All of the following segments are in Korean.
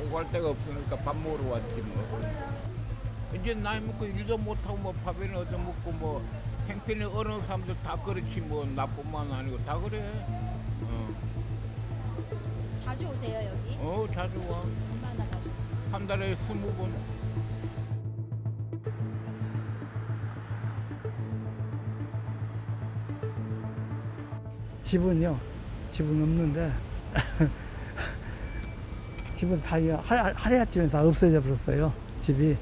오고 갈 데가 없으니까 밥 먹으러 왔지 뭐. 이제 나이 먹고 일도 못하고 뭐 밥이나 얻어 먹고 뭐 행편에 어느 사람들 다 그렇지 뭐 나뿐만 아니고 다 그래. 자주 오세요 여기? 자주 와. 얼마나 자주 오세요? 한 달에 20번. 집은요, 집은 없는데 집은 다 하루아침에 다 없어져 버렸어요. 집이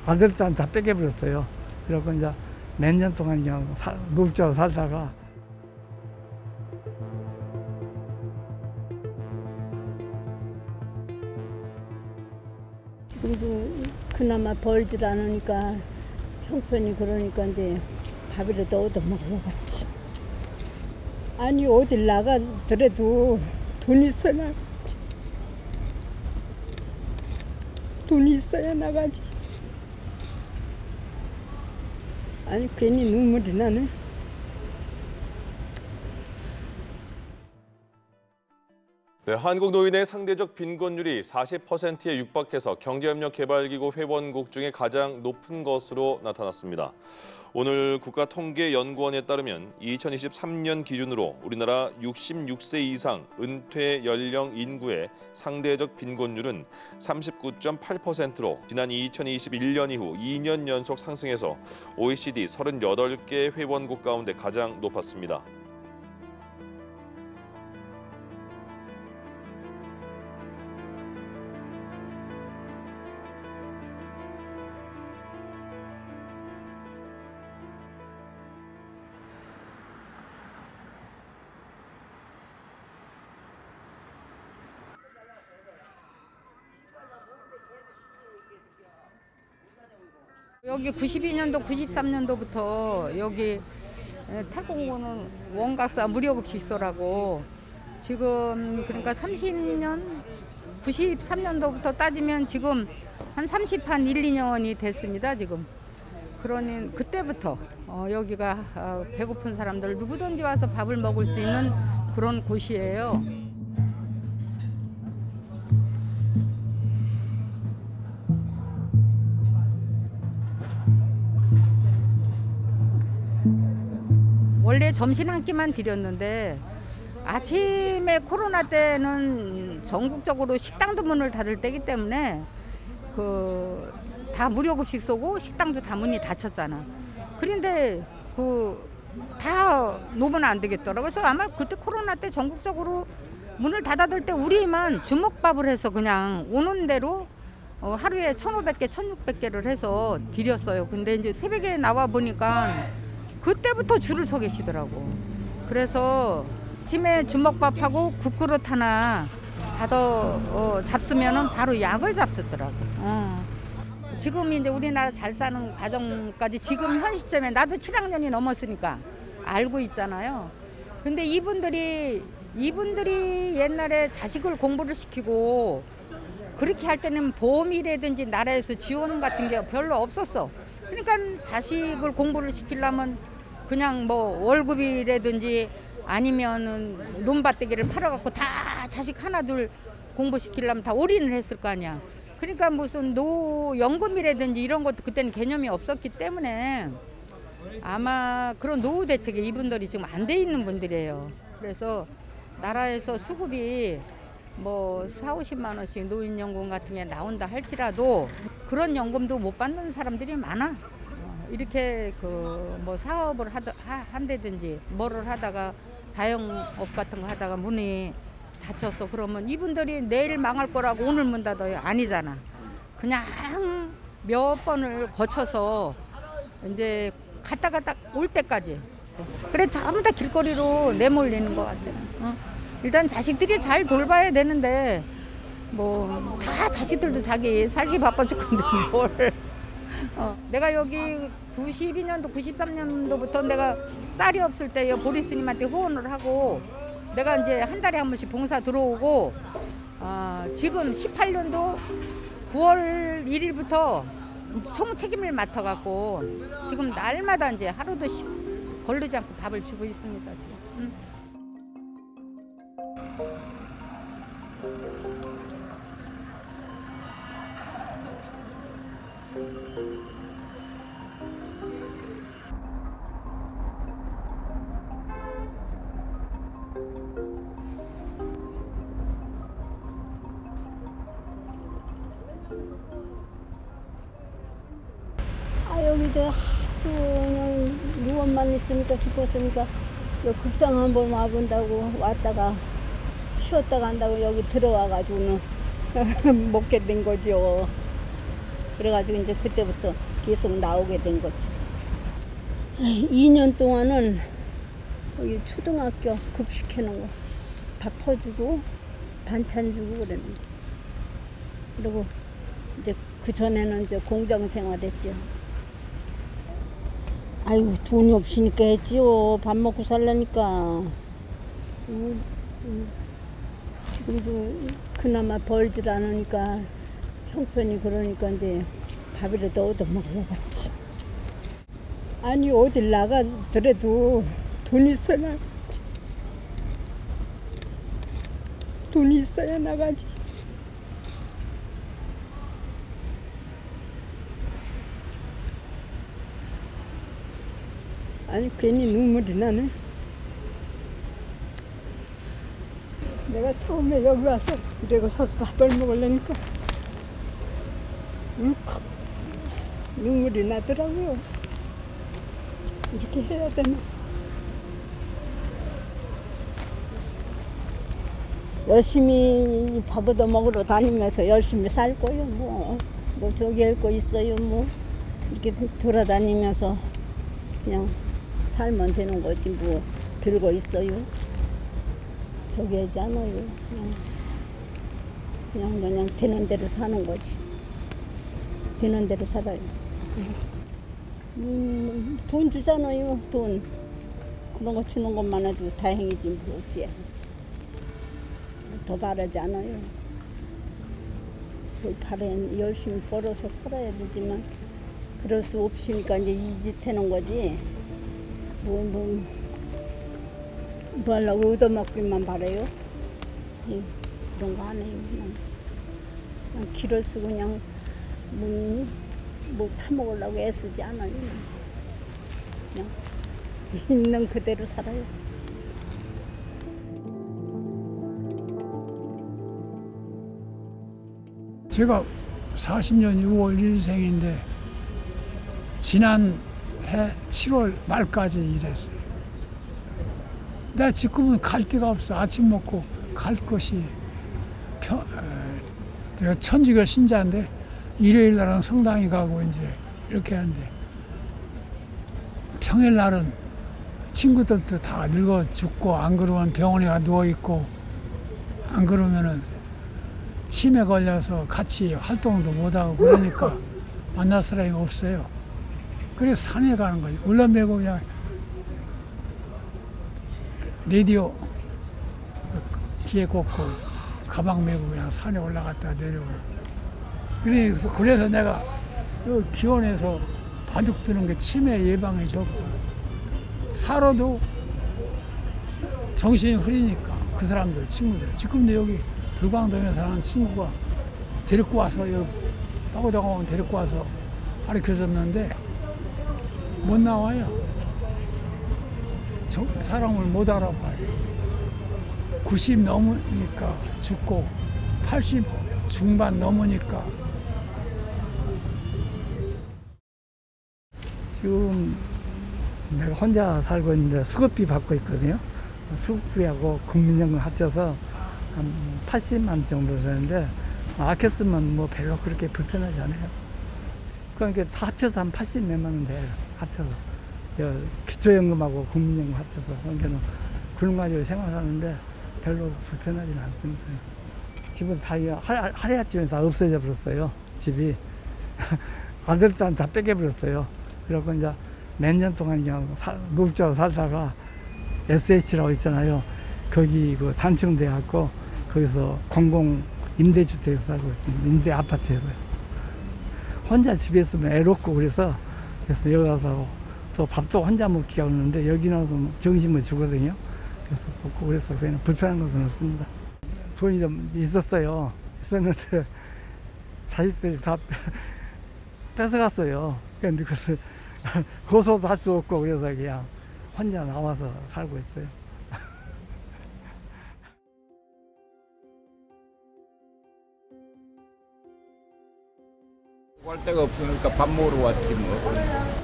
아들들한테 다 뺏겨버렸어요. 그래서 이제 몇 년 동안 그냥 무급자로 살다가 지금도 그나마 벌질 않으니까 형편이 그러니까 이제 밥이라도 얻어 먹어봤지. 아니 어딜 나가더라도 돈이 있어야 나가지. 돈이 있어야 나가지. 아니 괜히 눈물이 나네. 네, 한국 노인의 상대적 빈곤율이 40%에 육박해서 경제협력개발기구 회원국 중에 가장 높은 것으로 나타났습니다. 오늘 국가통계연구원에 따르면 2023년 기준으로 우리나라 66세 이상 은퇴 연령 인구의 상대적 빈곤율은 39.8%로 지난 2021년 이후 2년 연속 상승해서 OECD 38개 회원국 가운데 가장 높았습니다. 여기 92년도, 93년도부터 여기 탈공고는 원각사 무료급식소라고 지금 그러니까 30년, 93년도부터 따지면 지금 한 1, 2년이 됐습니다. 지금. 그러니 그때부터 여기가 배고픈 사람들 누구든지 와서 밥을 먹을 수 있는 그런 곳이에요. 원래 점심 한 끼만 드렸는데 아침에 코로나 때는 전국적으로 식당도 문을 닫을 때이기 때문에 다 무료급식소고 식당도 다 문이 닫혔잖아. 그런데 다 놓으면 안 되겠더라고요. 그래서 아마 그때 코로나 때 전국적으로 문을 닫아둘 때 우리만 주먹밥을 해서 그냥 오는 대로 하루에 1,500개, 1,600개를 해서 드렸어요. 근데 이제 새벽에 나와 보니까 그때부터 줄을 서 계시더라고. 그래서 아침에 주먹밥하고 국그릇 하나 받아 잡수면은 바로 약을 잡수더라고. 지금 이제 우리나라 잘 사는 과정까지 지금 현 시점에 나도 7학년이 넘었으니까 알고 있잖아요. 근데 이분들이 옛날에 자식을 공부를 시키고 그렇게 할 때는 보험이라든지 나라에서 지원 같은 게 별로 없었어. 그러니까 자식을 공부를 시키려면 그냥 뭐 월급이라든지 아니면은 논밭대기를 팔아갖고 다 자식 하나 둘 공부시키려면 다 올인을 했을 거 아니야. 그러니까 무슨 노연금이라든지 이런 것도 그때는 개념이 없었기 때문에 아마 그런 노후 대책에 이분들이 지금 안 돼 있는 분들이에요. 그래서 나라에서 수급이 뭐 4, 50만 원씩 노인연금 같은 게 나온다 할지라도 그런 연금도 못 받는 사람들이 많아. 이렇게 뭐 사업을 한다든지 뭐를 하다가 자영업 같은 거 하다가 문이 닫혔어. 그러면 이분들이 내일 망할 거라고 오늘 문 닫아요? 아니잖아. 그냥 몇 번을 거쳐서 이제 갔다 올 때까지. 그래 전부 다 길거리로 내몰리는 것 같아요. 일단 자식들이 잘 돌봐야 되는데 뭐 다 자식들도 자기 살기 바빠 죽겠는데 뭘. 내가 여기 92년도, 93년도부터 내가 쌀이 없을 때 보리스님한테 후원을 하고 내가 이제 한 달에 한 번씩 봉사 들어오고 지금 18년도 9월 1일부터 총책임을 맡아갖고 지금 날마다 이제 하루도 걸르지 않고 밥을 주고 있습니다. 지금. 여기 저 하도 그냥 누워만 있으니까 죽겠으니까 여기 극장 한번 와본다고 왔다가 쉬었다 간다고 여기 들어와가지고는 먹게 된 거죠. 그래가지고 이제 그때부터 계속 나오게 된 거죠. 2년 동안은 저기 초등학교 급식해놓은 거 밥 퍼주고 반찬 주고 그랬는데, 그리고 이제 그 전에는 이제 공장 생활했죠. 아이고 돈이 없으니까 했지요. 밥 먹고 살라니까. 지금도 그나마 벌질 않으니까 형편이 그러니까 이제 밥이라도 얻어 먹어봤지. 아니 어딜 나가더라도 돈 있어야 나가지. 돈이 있어야 나가지. 아니 괜히 눈물이 나네. 내가 처음에 여기 와서 이러고 서서 밥을 먹으려니까 울컥 눈물이 나더라고요. 이렇게 해야 되나. 열심히 밥 얻어 먹으러 다니면서 열심히 살 거예요. 뭐 저기 할 거 있어요. 뭐 이렇게 돌아다니면서 그냥 살면 되는 거지. 뭐 별거 있어요. 저기 하지 않아요. 그냥 되는 대로 사는 거지. 되는 대로 살아요. 돈 주잖아요. 돈 그런 거 주는 것만 해도 다행이지 뭐 어찌. 더 바라지 않아요. 열심히 벌어서 살아야 되지만 그럴 수 없으니까 이제 이 짓 하는 거지. 뭐 하려고 얻어먹기만 바라요. 그런 거 안 해요. 그냥 길을 쓰고 그냥 뭐 타먹으려고 애쓰지 않아요. 그냥 있는 그대로 살아요. 제가 40년 6월 1일생인데 지난해 7월 말까지 일했어요. 나 지금은 갈 데가 없어. 아침 먹고 갈 곳이 내가 천주교 신자인데 일요일 날은 성당에 가고 이제 이렇게 하는데 평일 날은 친구들도 다 늙어 죽고 안 그러면 병원에 가 누워 있고 안 그러면은 치매 걸려서 같이 활동도 못하고 그러니까 만날 사람이 없어요. 그래서 산에 가는 거지. 울란매고 그냥 라디오 귀에 꽂고 가방 메고 그냥 산에 올라갔다 내려오고. 그래서 내가 기원에서 바둑 두는 게 치매 예방에 좋거든. 살아도 정신이 흐리니까 그 사람들 친구들. 지금도 여기 불광동에 사는 친구가 데리고 와서 여기 빠고다공원 데리고 와서 가르쳐줬는데 못 나와요. 사람을 못 알아봐요. 90 넘으니까 죽고 80 중반 넘으니까. 지금 내가 혼자 살고 있는데 수급비 받고 있거든요. 수급비하고 국민연금 합쳐서 한 80만 정도 되는데 아꼈으면 뭐 별로 그렇게 불편하지 않아요. 그러니까 다 합쳐서 한 80몇만 원 돼요. 합쳐서 기초연금하고 국민연금 합쳐서. 그러니까 그런 가지고 생활하는데 별로 불편하지는 않습니다. 집은 다 하루아침에 다 없어져 버렸어요. 집이 아들들한테 다 뺏겨버렸어요. 그래서 이제 몇 년 동안 그냥 무급자로 살다가 SH라고 있잖아요. 거기 그 단층돼 갖고 거기서 공공 임대주택에서 살고 있습니다. 임대 아파트에서요. 혼자 집에 있으면 애롭고 그래서 여기 와서 또 밥도 혼자 먹기가 없는데 여기 나와서 정신을 주거든요. 그래서 먹고 그래서 그냥 불편한 것은 없습니다. 돈이 좀 있었는데 자식들이 다 뺏어갔어요. 그런데 그것을 고소도 할 수 없고 그래서 그냥 혼자 나와서 살고 있어요. 갈 데가 없으니까 밥 먹으러 왔지 뭐.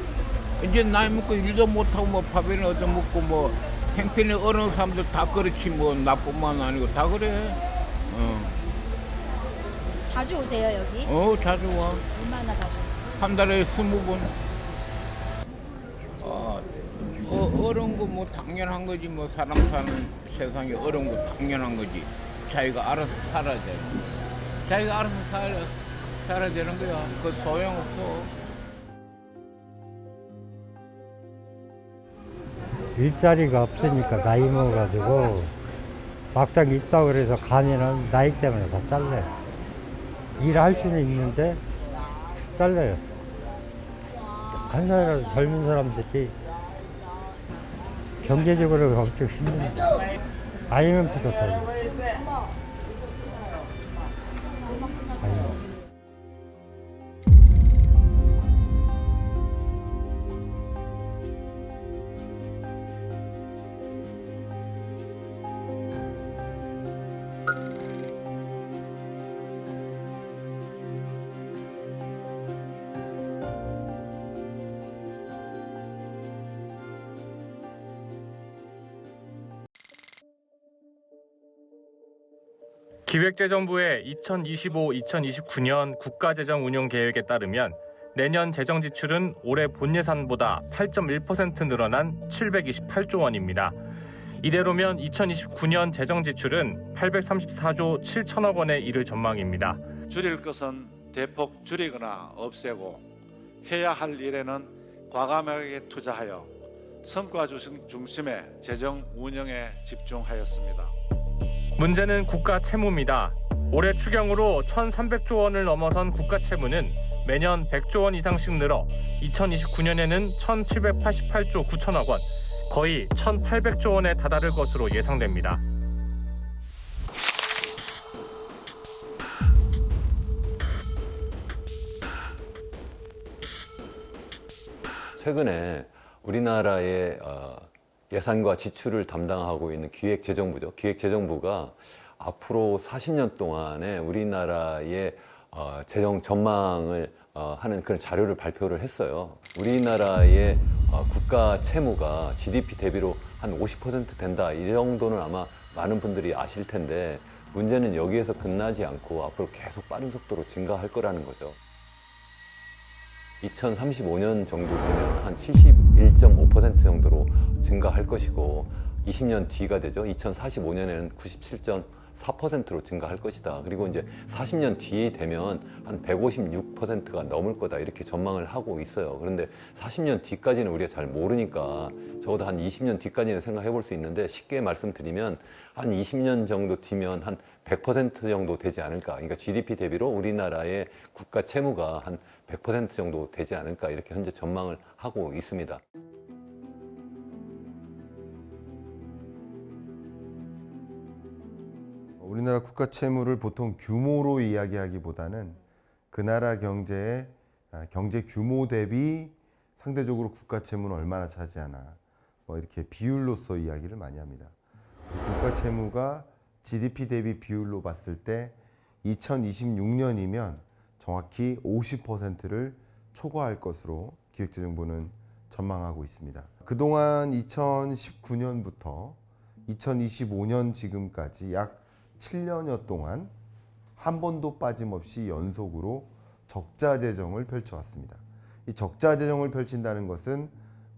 이제 나이 먹고 일도 못하고 뭐 밥이나 얻어 먹고 뭐 행편에 어려운 사람들 다 그렇지 뭐 나뿐만 아니고 다 그래. 자주 오세요 여기? 자주 와. 얼마나 자주 오세요? 한 달에 20번. 어려운 거 뭐 당연한 거지 뭐 사람 사는 세상에 어려운 거 당연한 거지. 자기가 알아서 살아야 돼. 자기가 알아서 살아야 되는 거야. 그 소용없어. 일자리가 없으니까 나이 먹어가지고 막상 있다고 그래서 가면은 나이 때문에 다 잘라요. 일할 수는 있는데 잘라요. 한 살이라도 젊은 사람들이 경제적으로 엄청 힘든데 IMF도 타요. 기획재정부의 2025-2029년 국가재정 운용 계획에 따르면 내년 재정 지출은 올해 본 예산보다 8.1% 늘어난 728조 원입니다. 이대로면 2029년 재정 지출은 834조 7천억 원에 이를 전망입니다. 줄일 것은 대폭 줄이거나 없애고 해야 할 일에는 과감하게 투자하여 성과 중심의 재정 운영에 집중하였습니다. 문제는 국가 채무입니다. 올해 추경으로 1,300조 원을 넘어선 국가 채무는 매년 100조 원 이상씩 늘어 2029년에는 1,788조 9천억 원, 거의 1,800조 원에 다다를 것으로 예상됩니다. 최근에 우리나라의 예산과 지출을 담당하고 있는 기획재정부죠. 기획재정부가 앞으로 40년 동안에 우리나라의 재정 전망을 하는 그런 자료를 발표를 했어요. 우리나라의 국가 채무가 GDP 대비로 한 50% 된다. 이 정도는 아마 많은 분들이 아실 텐데 문제는 여기에서 끝나지 않고 앞으로 계속 빠른 속도로 증가할 거라는 거죠. 2035년 정도 되면 한 71.5% 정도로 증가할 것이고 20년 뒤가 되죠. 2045년에는 97.4%로 증가할 것이다. 그리고 이제 40년 뒤에 되면 한 156%가 넘을 거다. 이렇게 전망을 하고 있어요. 그런데 40년 뒤까지는 우리가 잘 모르니까 적어도 한 20년 뒤까지는 생각해 볼 수 있는데 쉽게 말씀드리면 한 20년 정도 뒤면 한 100% 정도 되지 않을까. 그러니까 GDP 대비로 우리나라의 국가 채무가 한 100% 정도 되지 않을까. 이렇게 현재 전망을 하고 있습니다. 우리나라 국가 채무를 보통 규모로 이야기하기보다는 그 나라 경제의 경제 규모 대비 상대적으로 국가 채무는 얼마나 차지하나 뭐 이렇게 비율로서 이야기를 많이 합니다. 그래서 국가 채무가 GDP 대비 비율로 봤을 때 2026년이면 정확히 50%를 초과할 것으로 기획재정부는 전망하고 있습니다. 그동안 2019년부터 2025년 지금까지 약 7년여 동안 한 번도 빠짐없이 연속으로 적자 재정을 펼쳐왔습니다. 이 적자 재정을 펼친다는 것은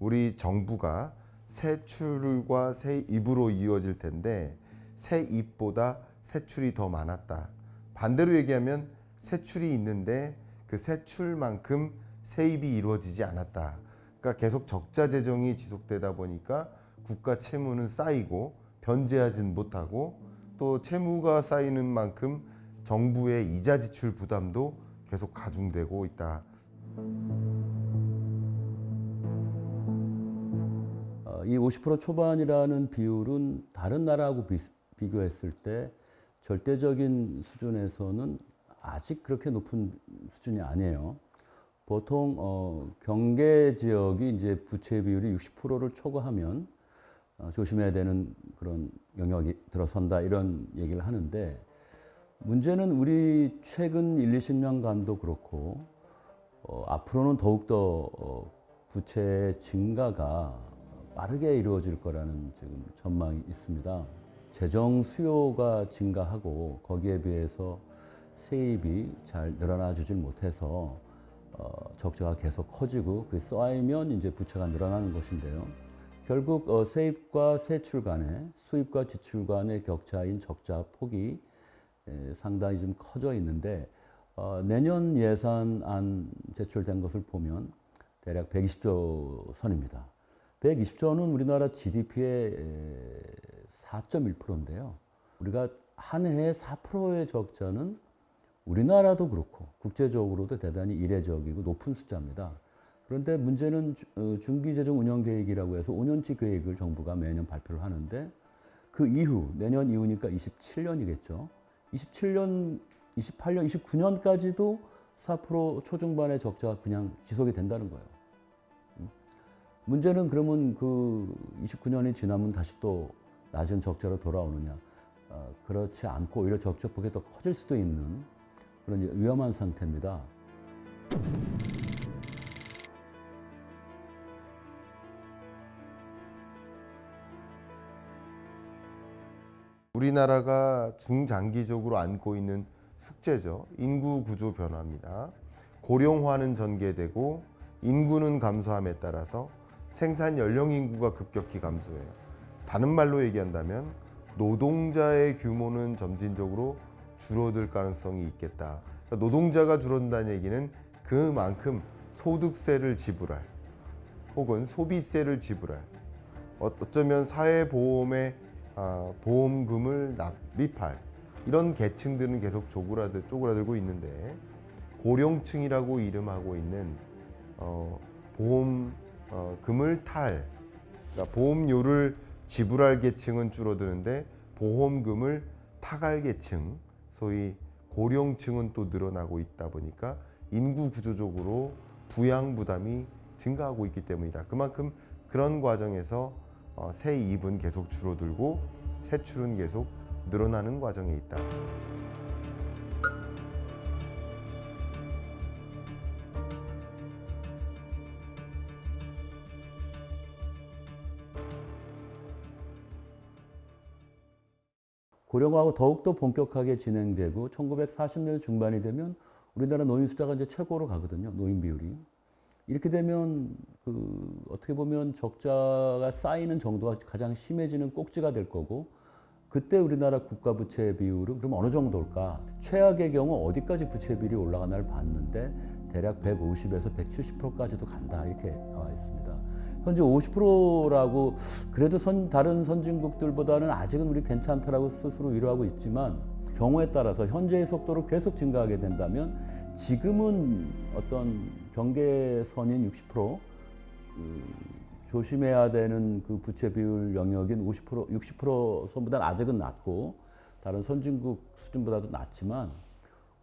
우리 정부가 세출과 세입으로 이어질 텐데 세입보다 세출이 더 많았다. 반대로 얘기하면 세출이 있는데 그 세출만큼 세입이 이루어지지 않았다. 그러니까 계속 적자 재정이 지속되다 보니까 국가 채무는 쌓이고 변제하진 못하고 또 채무가 쌓이는 만큼 정부의 이자 지출 부담도 계속 가중되고 있다. 이 50% 초반이라는 비율은 다른 나라하고 비교했을 때 절대적인 수준에서는 아직 그렇게 높은 수준이 아니에요. 보통 경계 지역이 이제 부채 비율이 60%를 초과하면 조심해야 되는 그런 영역이 들어선다 이런 얘기를 하는데 문제는 우리 최근 1, 20년간도 그렇고 앞으로는 더욱더 부채 증가가 빠르게 이루어질 거라는 지금 전망이 있습니다. 재정 수요가 증가하고 거기에 비해서 세입이 잘 늘어나 주질 못해서 적자가 계속 커지고 그 쌓이면 이제 부채가 늘어나는 것인데요. 결국 세입과 세출 간의 수입과 지출 간의 격차인 적자 폭이 상당히 좀 커져 있는데 내년 예산안 제출된 것을 보면 대략 120조 선입니다. 120조는 우리나라 GDP의 4.1%인데요. 우리가 한 해에 4%의 적자는 우리나라도 그렇고 국제적으로도 대단히 이례적이고 높은 숫자입니다. 그런데 문제는 중기재정운영계획이라고 해서 5년치 계획을 정부가 매년 발표를 하는데 그 이후 내년 이후니까 27년이겠죠. 27년, 28년, 29년까지도 4% 초중반의 적자가 그냥 지속이 된다는 거예요. 문제는 그러면 그 29년이 지나면 다시 또 낮은 적자로 돌아오느냐. 그렇지 않고 오히려 적자폭이 더 커질 수도 있는 그런 위험한 상태입니다. 우리나라가 중장기적으로 안고 있는 숙제죠. 인구 구조 변화입니다. 고령화는 전개되고 인구는 감소함에 따라서 생산 연령 인구가 급격히 감소해요. 다른 말로 얘기한다면 노동자의 규모는 점진적으로 줄어들 가능성이 있겠다. 그러니까 노동자가 줄어든다는 얘기는 그만큼 소득세를 지불할 혹은 소비세를 지불할 어쩌면 사회보험의 보험금을 납입할 이런 계층들은 계속 쪼그라들고 있는데 고령층이라고 이름하고 있는 보험금을 그러니까 보험료를 지불할 계층은 줄어드는데 보험금을 타갈 계층, 소위 고령층은 또 늘어나고 있다 보니까 인구 구조적으로 부양 부담이 증가하고 있기 때문이다. 그만큼 그런 과정에서 세입은 계속 줄어들고 세출은 계속 늘어나는 과정에 있다. 고령화가 더욱더 본격하게 진행되고 1940년 중반이 되면 우리나라 노인 숫자가 이제 최고로 가거든요. 노인 비율이. 이렇게 되면 어떻게 보면 적자가 쌓이는 정도가 가장 심해지는 꼭지가 될 거고 그때 우리나라 국가 부채 비율은 그럼 어느 정도일까? 최악의 경우 어디까지 부채 비율이 올라가나를 봤는데 대략 150에서 170%까지도 간다 이렇게 나와 있습니다. 현재 50%라고 그래도 다른 선진국들보다는 아직은 우리 괜찮다라고 스스로 위로하고 있지만 경우에 따라서 현재의 속도로 계속 증가하게 된다면 지금은 어떤 경계선인 60% 조심해야 되는 그 부채 비율 영역인 50%, 60% 선보다는 아직은 낮고 다른 선진국 수준보다도 낮지만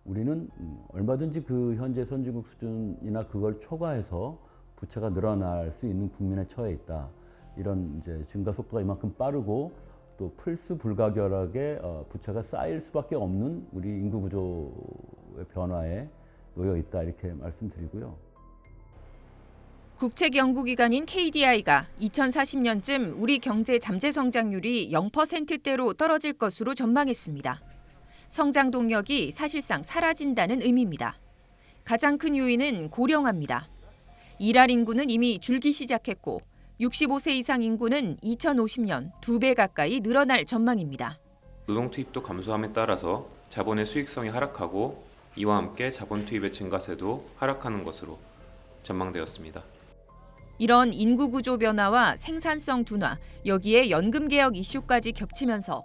우리는 얼마든지 그 현재 선진국 수준이나 그걸 초과해서 부채가 늘어날 수 있는 국면에 처해 있다. 이런 이제 증가 속도가 이만큼 빠르고 또 필수 불가결하게 부채가 쌓일 수밖에 없는 우리 인구 구조의 변화에 놓여 있다 이렇게 말씀드리고요. 국책 연구기관인 KDI가 2040년쯤 우리 경제 잠재 성장률이 0%대로 떨어질 것으로 전망했습니다. 성장 동력이 사실상 사라진다는 의미입니다. 가장 큰 요인은 고령화입니다. 일할 인구는 이미 줄기 시작했고 65세 이상 인구는 2050년 2배 가까이 늘어날 전망입니다. 노동 투입도 감소함에 따라서 자본의 수익성이 하락하고 이와 함께 자본 투입의 증가세도 하락하는 것으로 전망되었습니다. 이런 인구 구조 변화와 생산성 둔화, 여기에 연금 개혁 이슈까지 겹치면서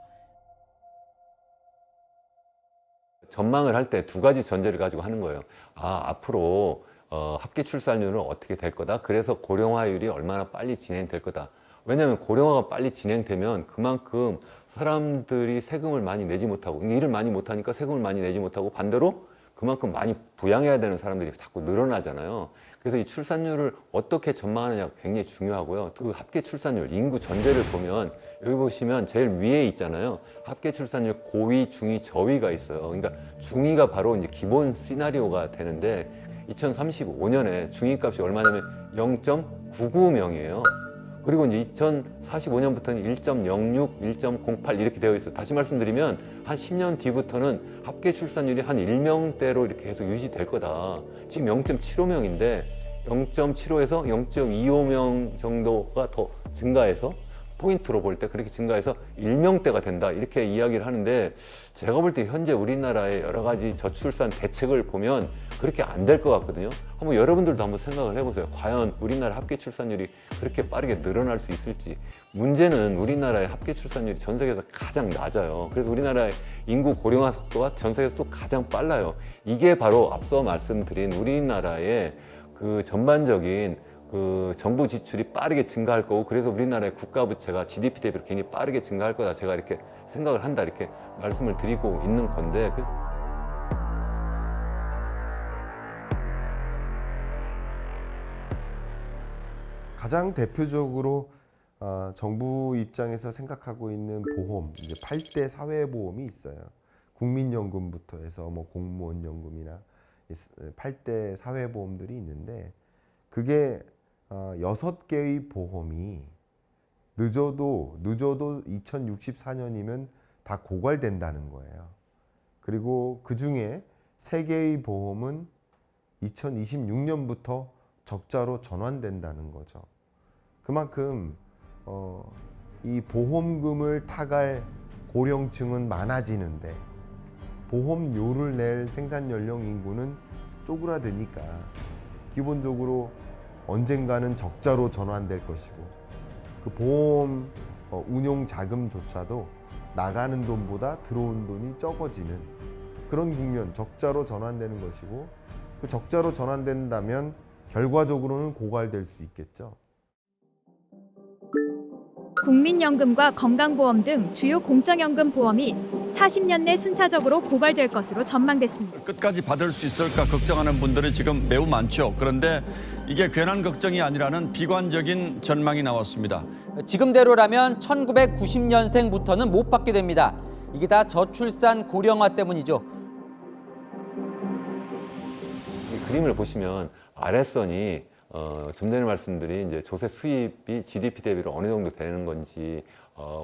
전망을 할 때 두 가지 전제를 가지고 하는 거예요. 앞으로 합계 출산율은 어떻게 될 거다. 그래서 고령화율이 얼마나 빨리 진행될 거다. 왜냐하면 고령화가 빨리 진행되면 그만큼 사람들이 세금을 많이 내지 못하고 일을 많이 못하니까 세금을 많이 내지 못하고 반대로 그만큼 많이 부양해야 되는 사람들이 자꾸 늘어나잖아요. 그래서 이 출산율을 어떻게 전망하느냐가 굉장히 중요하고요. 그 합계 출산율, 인구 전제를 보면 여기 보시면 제일 위에 있잖아요. 합계 출산율 고위, 중위, 저위가 있어요. 그러니까 중위가 바로 이제 기본 시나리오가 되는데 2035년에 중위값이 얼마냐면 0.99명이에요. 그리고 이제 2045년부터는 1.06, 1.08 이렇게 되어 있어요. 다시 말씀드리면 한 10년 뒤부터는 합계 출산율이 한 1명대로 이렇게 계속 유지될 거다. 지금 0.75명인데 0.75에서 0.25명 정도가 더 증가해서 포인트로 볼 때 그렇게 증가해서 1명대가 된다 이렇게 이야기를 하는데 제가 볼 때 현재 우리나라의 여러 가지 저출산 대책을 보면 그렇게 안 될 것 같거든요. 한번 여러분들도 한번 생각을 해보세요. 과연 우리나라 합계 출산율이 그렇게 빠르게 늘어날 수 있을지. 문제는 우리나라의 합계 출산율이 전 세계에서 가장 낮아요. 그래서 우리나라의 인구 고령화 속도가 전 세계에서 또 가장 빨라요. 이게 바로 앞서 말씀드린 우리나라의 그 전반적인 그 정부 지출이 빠르게 증가할 거고 그래서 우리나라의 국가 부채가 GDP 대비로 굉장히 빠르게 증가할 거다. 제가 이렇게 생각을 한다 이렇게 말씀을 드리고 있는 건데 가장 대표적으로 정부 입장에서 생각하고 있는 보험, 이제 8대 사회보험이 있어요. 국민연금부터 해서 뭐 공무원연금이나 8대 사회보험들이 있는데 그게 6개의 보험이 늦어도 2064년이면 다 고갈된다는 거예요. 그리고 그 중에 3개의 보험은 2026년부터 적자로 전환된다는 거죠. 그만큼 이 보험금을 타갈 고령층은 많아지는데 보험료를 낼 생산 연령 인구는 쪼그라드니까 기본적으로 언젠가는 적자로 전환될 것이고 그 보험 운용 자금조차도 나가는 돈보다 들어온 돈이 적어지는 그런 국면, 적자로 전환되는 것이고 그 적자로 전환된다면 결과적으로는 고갈될 수 있겠죠. 국민연금과 건강보험 등 주요 공적연금 보험이 40년 내 순차적으로 고갈될 것으로 전망됐습니다. 끝까지 받을 수 있을까 걱정하는 분들이 지금 매우 많죠. 그런데 이게 괜한 걱정이 아니라는 비관적인 전망이 나왔습니다. 지금대로라면 1990년생부터는 못 받게 됩니다. 이게 다 저출산 고령화 때문이죠. 이 그림을 보시면 아랫선이 좀 전에 말씀드린 이제 조세 수입이 GDP 대비로 어느 정도 되는 건지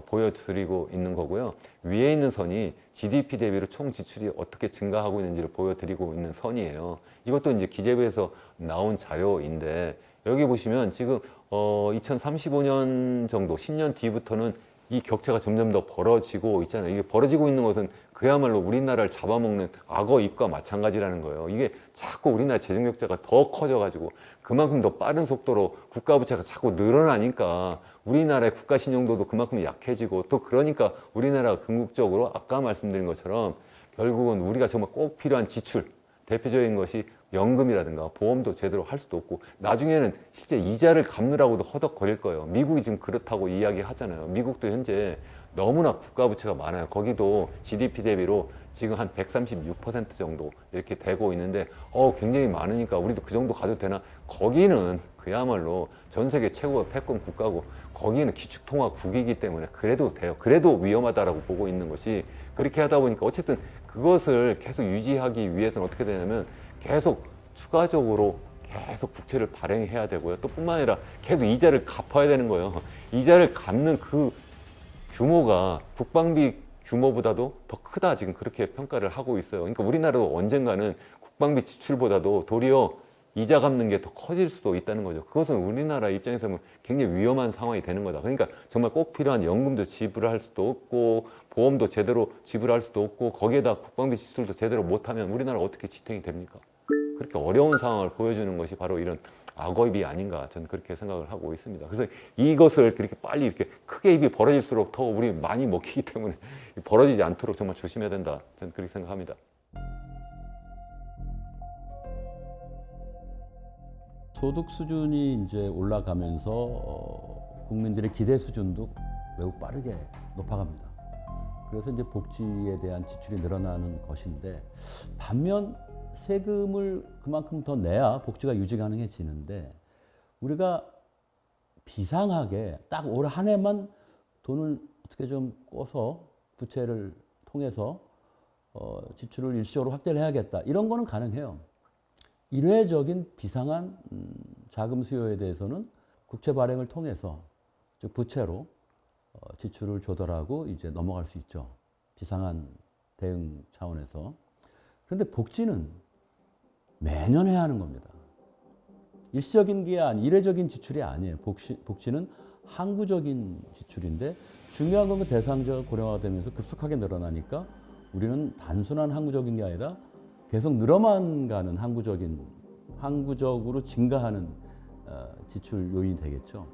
보여드리고 있는 거고요. 위에 있는 선이 GDP 대비로 총 지출이 어떻게 증가하고 있는지를 보여드리고 있는 선이에요. 이것도 이제 기재부에서 나온 자료인데 여기 보시면 지금 2035년 정도 10년 뒤부터는 이 격차가 점점 더 벌어지고 있잖아요. 이게 벌어지고 있는 것은 그야말로 우리나라를 잡아먹는 악어 입과 마찬가지라는 거예요. 이게 자꾸 우리나라 재정 격차가 더 커져가지고 그만큼 더 빠른 속도로 국가 부채가 자꾸 늘어나니까 우리나라의 국가 신용도도 그만큼 약해지고 또 그러니까 우리나라가 궁극적으로 아까 말씀드린 것처럼 결국은 우리가 정말 꼭 필요한 지출 대표적인 것이 연금이라든가 보험도 제대로 할 수도 없고 나중에는 실제 이자를 갚느라고도 허덕거릴 거예요. 미국이 지금 그렇다고 이야기하잖아요. 미국도 현재 너무나 국가 부채가 많아요. 거기도 GDP 대비로 지금 한 136% 정도 이렇게 되고 있는데 굉장히 많으니까 우리도 그 정도 가도 되나? 거기는 그야말로 전 세계 최고의 패권 국가고 거기는 기축통화국이기 때문에 그래도 돼요. 그래도 위험하다라고 보고 있는 것이 그렇게 하다 보니까 어쨌든 그것을 계속 유지하기 위해서는 어떻게 되냐면 계속 추가적으로 계속 국채를 발행해야 되고요. 또 뿐만 아니라 계속 이자를 갚아야 되는 거예요. 이자를 갚는 그 규모가 국방비 규모보다도 더 크다 지금 그렇게 평가를 하고 있어요. 그러니까 우리나라도 언젠가는 국방비 지출보다도 도리어 이자 갚는 게 더 커질 수도 있다는 거죠. 그것은 우리나라 입장에서 보면 굉장히 위험한 상황이 되는 거다. 그러니까 정말 꼭 필요한 연금도 지불할 수도 없고 보험도 제대로 지불할 수도 없고 거기에다 국방비 지출도 제대로 못하면 우리나라가 어떻게 지탱이 됩니까? 그렇게 어려운 상황을 보여주는 것이 바로 이런 악어입이 아닌가 저는 그렇게 생각을 하고 있습니다. 그래서 이것을 그렇게 빨리 이렇게 크게 입이 벌어질수록 더 우리 많이 먹히기 때문에 벌어지지 않도록 정말 조심해야 된다. 저는 그렇게 생각합니다. 소득 수준이 이제 올라가면서 국민들의 기대 수준도 매우 빠르게 높아갑니다. 그래서 이제 복지에 대한 지출이 늘어나는 것인데 반면 세금을 그만큼 더 내야 복지가 유지 가능해지는데 우리가 비상하게 딱 올 한 해만 돈을 어떻게 좀 꿔서 부채를 통해서 지출을 일시적으로 확대를 해야겠다. 이런 거는 가능해요. 일회적인 비상한 자금 수요에 대해서는 국채 발행을 통해서 즉 부채로 지출을 조달하고 이제 넘어갈 수 있죠. 비상한 대응 차원에서. 그런데 복지는 매년 해야 하는 겁니다. 일시적인 게 일회적인 지출이 아니에요. 복지는 항구적인 지출인데 중요한 건 그 대상자가 고령화가 되면서 급속하게 늘어나니까 우리는 단순한 항구적인 게 아니라 계속 늘어만 가는 항구적으로 증가하는 지출 요인이 되겠죠.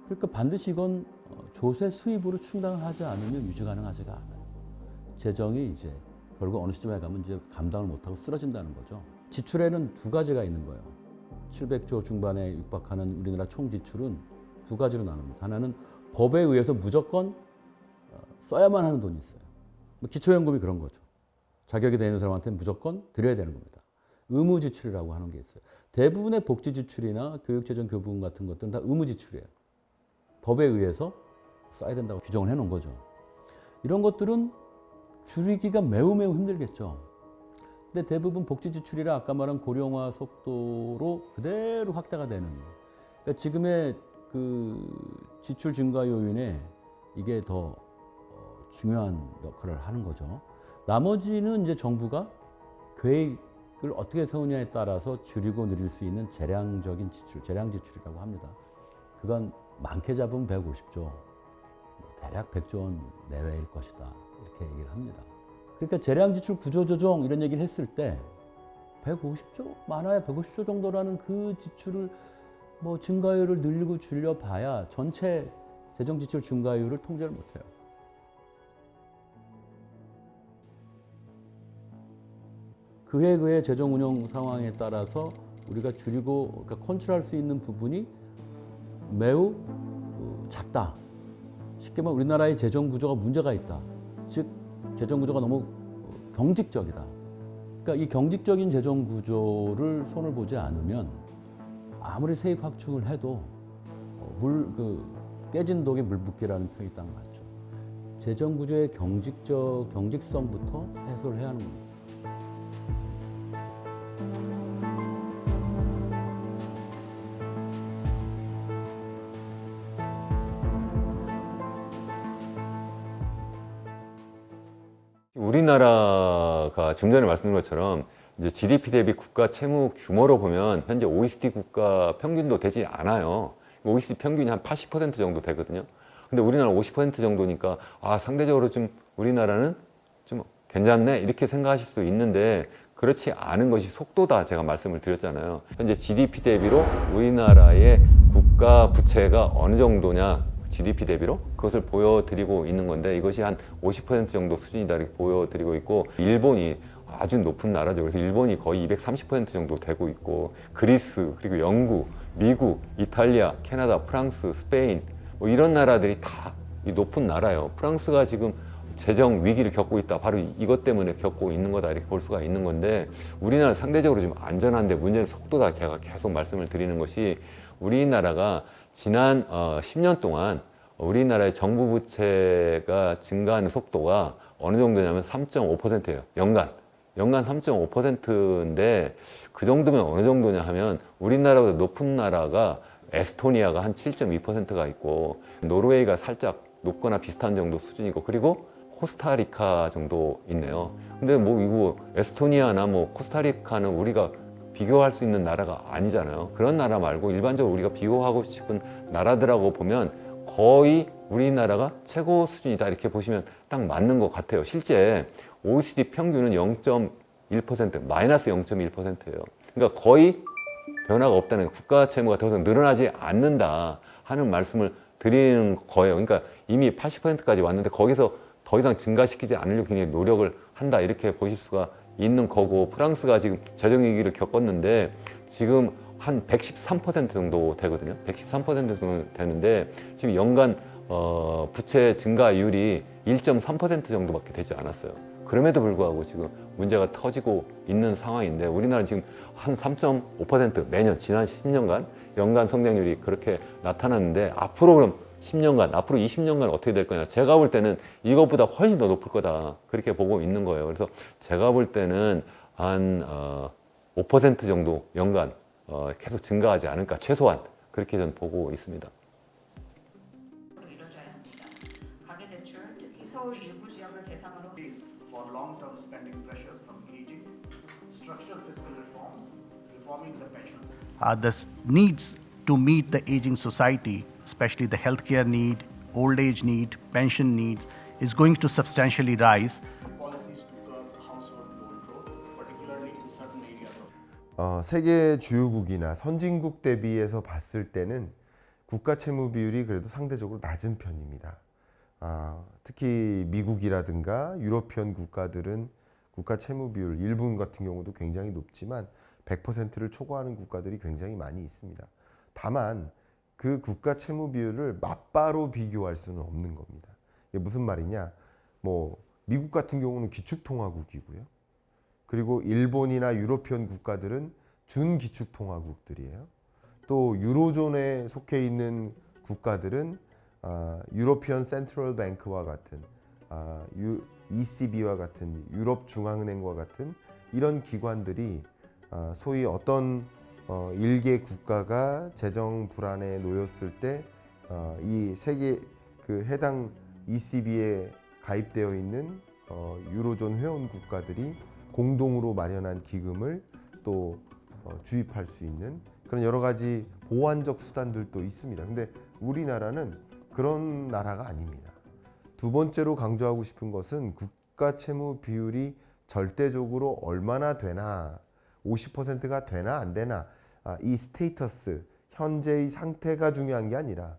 그러니까 반드시 이건 조세 수입으로 충당을 하지 않으면 유지 가능하지가 않아요. 재정이 이제 결국 어느 시점에 가면 이제 감당을 못하고 쓰러진다는 거죠. 지출에는 두 가지가 있는 거예요. 700조 중반에 육박하는 우리나라 총 지출은 두 가지로 나눕니다. 하나는 법에 의해서 무조건 써야만 하는 돈이 있어요. 기초연금이 그런 거죠. 자격이 되는 사람한테는 무조건 드려야 되는 겁니다. 의무 지출이라고 하는 게 있어요. 대부분의 복지 지출이나 교육재정 교부금 같은 것들은 다 의무 지출이에요. 법에 의해서 써야 된다고 규정을 해놓은 거죠. 이런 것들은 줄이기가 매우 힘들겠죠. 근데 대부분 복지 지출이라 아까 말한 고령화 속도로 그대로 확대가 되는. 그러니까 지금의 그 지출 증가 요인에 이게 더 중요한 역할을 하는 거죠. 나머지는 이제 정부가 계획을 어떻게 세우냐에 따라서 줄이고 늘릴 수 있는 재량적인 지출, 재량 지출이라고 합니다. 그건 많게 잡으면 150조, 대략 100조 원 내외일 것이다. 이렇게 얘기를 합니다. 그러니까 재량 지출 구조 조정 이런 얘기를 했을 때 150조? 많아야 150조 정도라는 그 지출을 증가율을 늘리고 줄여봐야 전체 재정 지출 증가율을 통제를 못해요. 그에 그의 재정 운영 상황에 따라서 우리가 줄이고 그러니까 컨트롤할 수 있는 부분이 매우 작다. 쉽게 말하면 우리나라의 재정 구조가 문제가 있다. 즉 재정 구조가 너무 경직적이다. 그러니까 이 경직적인 재정 구조를 손을 보지 않으면 아무리 세입 확충을 해도 깨진 독에 물 붓기라는 표현이 딱 맞죠. 재정 구조의 경직성부터 해소를 해야 하는 겁니다. 우리나라가 좀 전에 말씀드린 것처럼 이제 GDP 대비 국가 채무 규모로 보면 현재 OECD 국가 평균도 되지 않아요. OECD 평균이 한 80% 정도 되거든요. 근데 우리나라 50% 정도니까 상대적으로 좀 우리나라는 좀 괜찮네 이렇게 생각하실 수도 있는데 그렇지 않은 것이 속도다 제가 말씀을 드렸잖아요. 현재 GDP 대비로 우리나라의 국가 부채가 어느 정도냐 GDP 대비로 그것을 보여드리고 있는 건데 이것이 한 50% 정도 수준이다 이렇게 보여드리고 있고 일본이 아주 높은 나라죠. 그래서 일본이 거의 230% 정도 되고 있고 그리스 그리고 영국, 미국, 이탈리아, 캐나다, 프랑스, 스페인 이런 나라들이 다 이 높은 나라예요. 프랑스가 지금 재정 위기를 겪고 있다. 바로 이것 때문에 겪고 있는 거다 이렇게 볼 수가 있는 건데 우리나라는 상대적으로 좀 안전한데 문제는 속도다. 제가 계속 말씀을 드리는 것이 우리나라가 지난 10년 동안 우리나라의 정부 부채가 증가하는 속도가 어느 정도냐면 3.5%예요. 연간 3.5%인데 그 정도면 어느 정도냐 하면 우리나라보다 높은 나라가 에스토니아가 한 7.2%가 있고 노르웨이가 살짝 높거나 비슷한 정도 수준이고 그리고 코스타리카 정도 있네요. 근데 이거 에스토니아나 코스타리카는 우리가 비교할 수 있는 나라가 아니잖아요. 그런 나라 말고 일반적으로 우리가 비교하고 싶은 나라들하고 보면 거의 우리나라가 최고 수준이다 이렇게 보시면 딱 맞는 것 같아요. 실제 OECD 평균은 0.1%, 마이너스 0.1%예요. 그러니까 거의 변화가 없다는 국가 채무가 더 이상 늘어나지 않는다 하는 말씀을 드리는 거예요. 그러니까 이미 80%까지 왔는데 거기서 더 이상 증가시키지 않으려고 굉장히 노력을 한다 이렇게 보실 수가 있는 거고 프랑스가 지금 재정위기를 겪었는데 지금 한 113% 정도 되거든요. 113% 정도 되는데 지금 연간 부채 증가율이 1.3% 정도밖에 되지 않았어요. 그럼에도 불구하고 지금 문제가 터지고 있는 상황인데 우리나라는 지금 한 3.5% 매년 지난 10년간 연간 성장률이 그렇게 나타났는데 앞으로 그럼 10년간, 앞으로 20년간 어떻게 될 거냐. 제가 볼 때는 이것보다 훨씬 더 높을 거다. 그렇게 보고 있는 거예요. 그래서 제가 볼 때는 한 5% 정도 연간 계속 증가하지 않을까, 최소한 그렇게 저는 보고 있습니다. 가계대출, 특히 서울 일부 지역을 대상으로 for long-term spending pressures from aging, structural fiscal reforms, reforming the pension system. The needs to meet the aging society, especially the healthcare need, old age need, pension needs, is going to substantially rise. Policies to curb household loan growth, particularly in certain areas of 세계 주요국이나 선진국 대비해서 봤을 때는 국가 채무 비율이 그래도 상대적으로 낮은 편입니다. 특히 미국이라든가 유러피언 국가들은 국가 채무 비율, 일본 같은 경우도 굉장히 높지만 100%를 초과하는 국가들이 굉장히 많이 있습니다. 다만 그 국가 채무 비율을 맞바로 비교할 수는 없는 겁니다. 이게 무슨 말이냐? 뭐 미국 같은 경우는 기축통화국이고요. 그리고 일본이나 유러피언 국가들은 준기축통화국들이에요. 또 유로존에 속해 있는 국가들은 유러피언 센트럴 뱅크와 같은 ECB와 같은 유럽 중앙은행과 같은 이런 기관들이 소위 어떤 일개 국가가 재정 불안에 놓였을 때 이 세계 그 해당 ECB에 가입되어 있는 유로존 회원 국가들이 공동으로 마련한 기금을 또 주입할 수 있는 그런 여러 가지 보완적 수단들도 있습니다. 근데 우리나라는 그런 나라가 아닙니다. 두 번째로 강조하고 싶은 것은 국가 채무 비율이 절대적으로 얼마나 되나, 50%가 되나 안 되나, 이 스테이터스, 현재의 상태가 중요한 게 아니라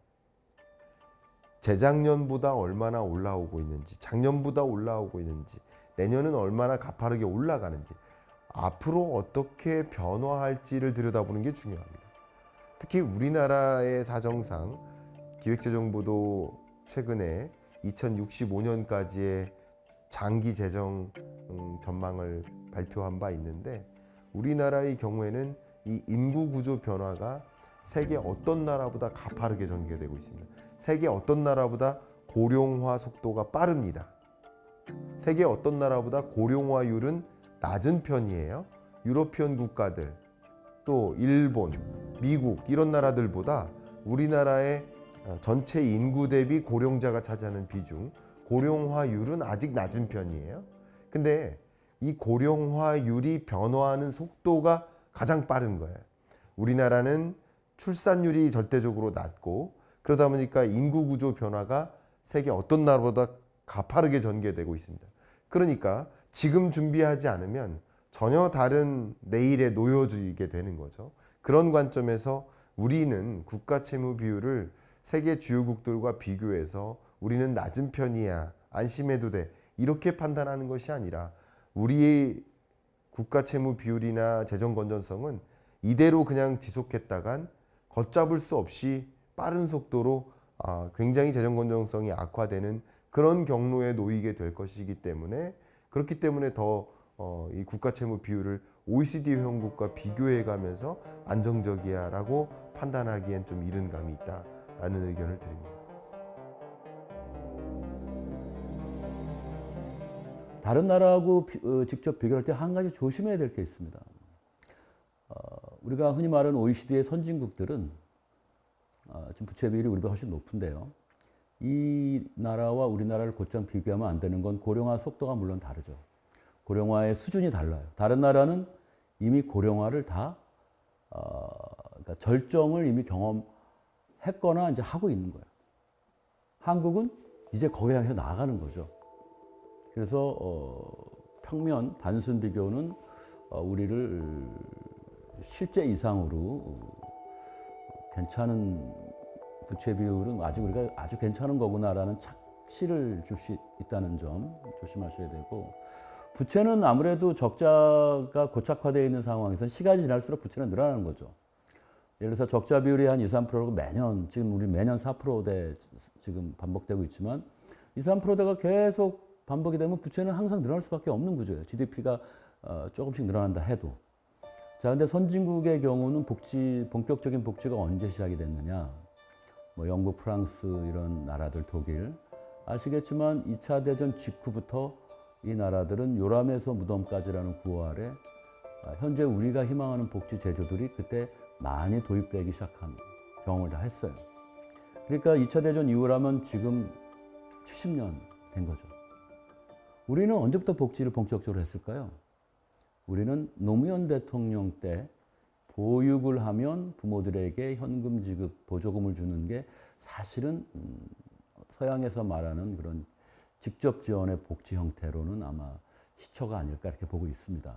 재작년보다 얼마나 올라오고 있는지, 작년보다 올라오고 있는지, 내년은 얼마나 가파르게 올라가는지, 앞으로 어떻게 변화할지를 들여다보는 게 중요합니다. 특히 우리나라의 사정상 기획재정부도 최근에 2065년까지의 장기 재정 전망을 발표한 바 있는데 우리나라의 경우에는 이 인구 구조 변화가 세계 어떤 나라보다 가파르게 전개되고 있습니다. 세계 어떤 나라보다 고령화 속도가 빠릅니다. 세계 어떤 나라보다 고령화율은 낮은 편이에요. 유러피언 국가들, 또 일본, 미국 이런 나라들보다 우리나라의 전체 인구 대비 고령자가 차지하는 비중, 고령화율은 아직 낮은 편이에요. 근데 이 고령화율이 변화하는 속도가 가장 빠른 거예요. 우리나라는 출산율이 절대적으로 낮고 그러다 보니까 인구 구조 변화가 세계 어떤 나라보다 가파르게 전개되고 있습니다. 그러니까 지금 준비하지 않으면 전혀 다른 내일에 놓여지게 되는 거죠. 그런 관점에서 우리는 국가 채무 비율을 세계 주요국들과 비교해서 우리는 낮은 편이야, 안심해도 돼, 이렇게 판단하는 것이 아니라 우리의 국가 채무 비율이나 재정 건전성은 이대로 그냥 지속했다간 걷잡을 수 없이 빠른 속도로 굉장히 재정 건전성이 악화되는 그런 경로에 놓이게 될 것이기 때문에 그렇기 때문에 더 이 국가 채무 비율을 OECD 회원국과 비교해 가면서 안정적이야라고 판단하기엔 좀 이른 감이 있다라는 의견을 드립니다. 다른 나라하고 직접 비교할 때 한 가지 조심해야 될 게 있습니다. 우리가 흔히 말하는 OECD의 선진국들은 지금 부채 비율이 우리보다 훨씬 높은데요. 이 나라와 우리나라를 곧장 비교하면 안 되는 건 고령화 속도가 물론 다르죠. 고령화의 수준이 달라요. 다른 나라는 이미 고령화를 다 그러니까 절정을 이미 경험했거나 이제 하고 있는 거예요. 한국은 이제 거기에 향해서 나아가는 거죠. 그래서 평면 단순 비교는 우리를 실제 이상으로 괜찮은 부채 비율은 아직 우리가 아주 괜찮은 거구나라는 착시를 줄 수 있다는 점 조심하셔야 되고, 부채는 아무래도 적자가 고착화되어 있는 상황에서 시간이 지날수록 부채는 늘어나는 거죠. 예를 들어서 적자 비율이 한 2, 3%고 매년 지금 우리 매년 4%대 지금 반복되고 있지만 2, 3%대가 계속 반복이 되면 부채는 항상 늘어날 수밖에 없는 구조예요. GDP가 조금씩 늘어난다 해도. 자, 근데 선진국의 경우는 본격적인 복지가 언제 시작이 됐느냐? 뭐 영국, 프랑스 이런 나라들, 독일. 아시겠지만 2차 대전 직후부터 이 나라들은 요람에서 무덤까지라는 구호 아래 현재 우리가 희망하는 복지 제도들이 그때 많이 도입되기 시작한 경험을 다 했어요. 그러니까 2차 대전 이후라면 지금 70년 된 거죠. 우리는 언제부터 복지를 본격적으로 했을까요? 우리는 노무현 대통령 때 보육을 하면 부모들에게 현금 지급, 보조금을 주는 게 사실은 서양에서 말하는 그런 직접 지원의 복지 형태로는 아마 시초가 아닐까 이렇게 보고 있습니다.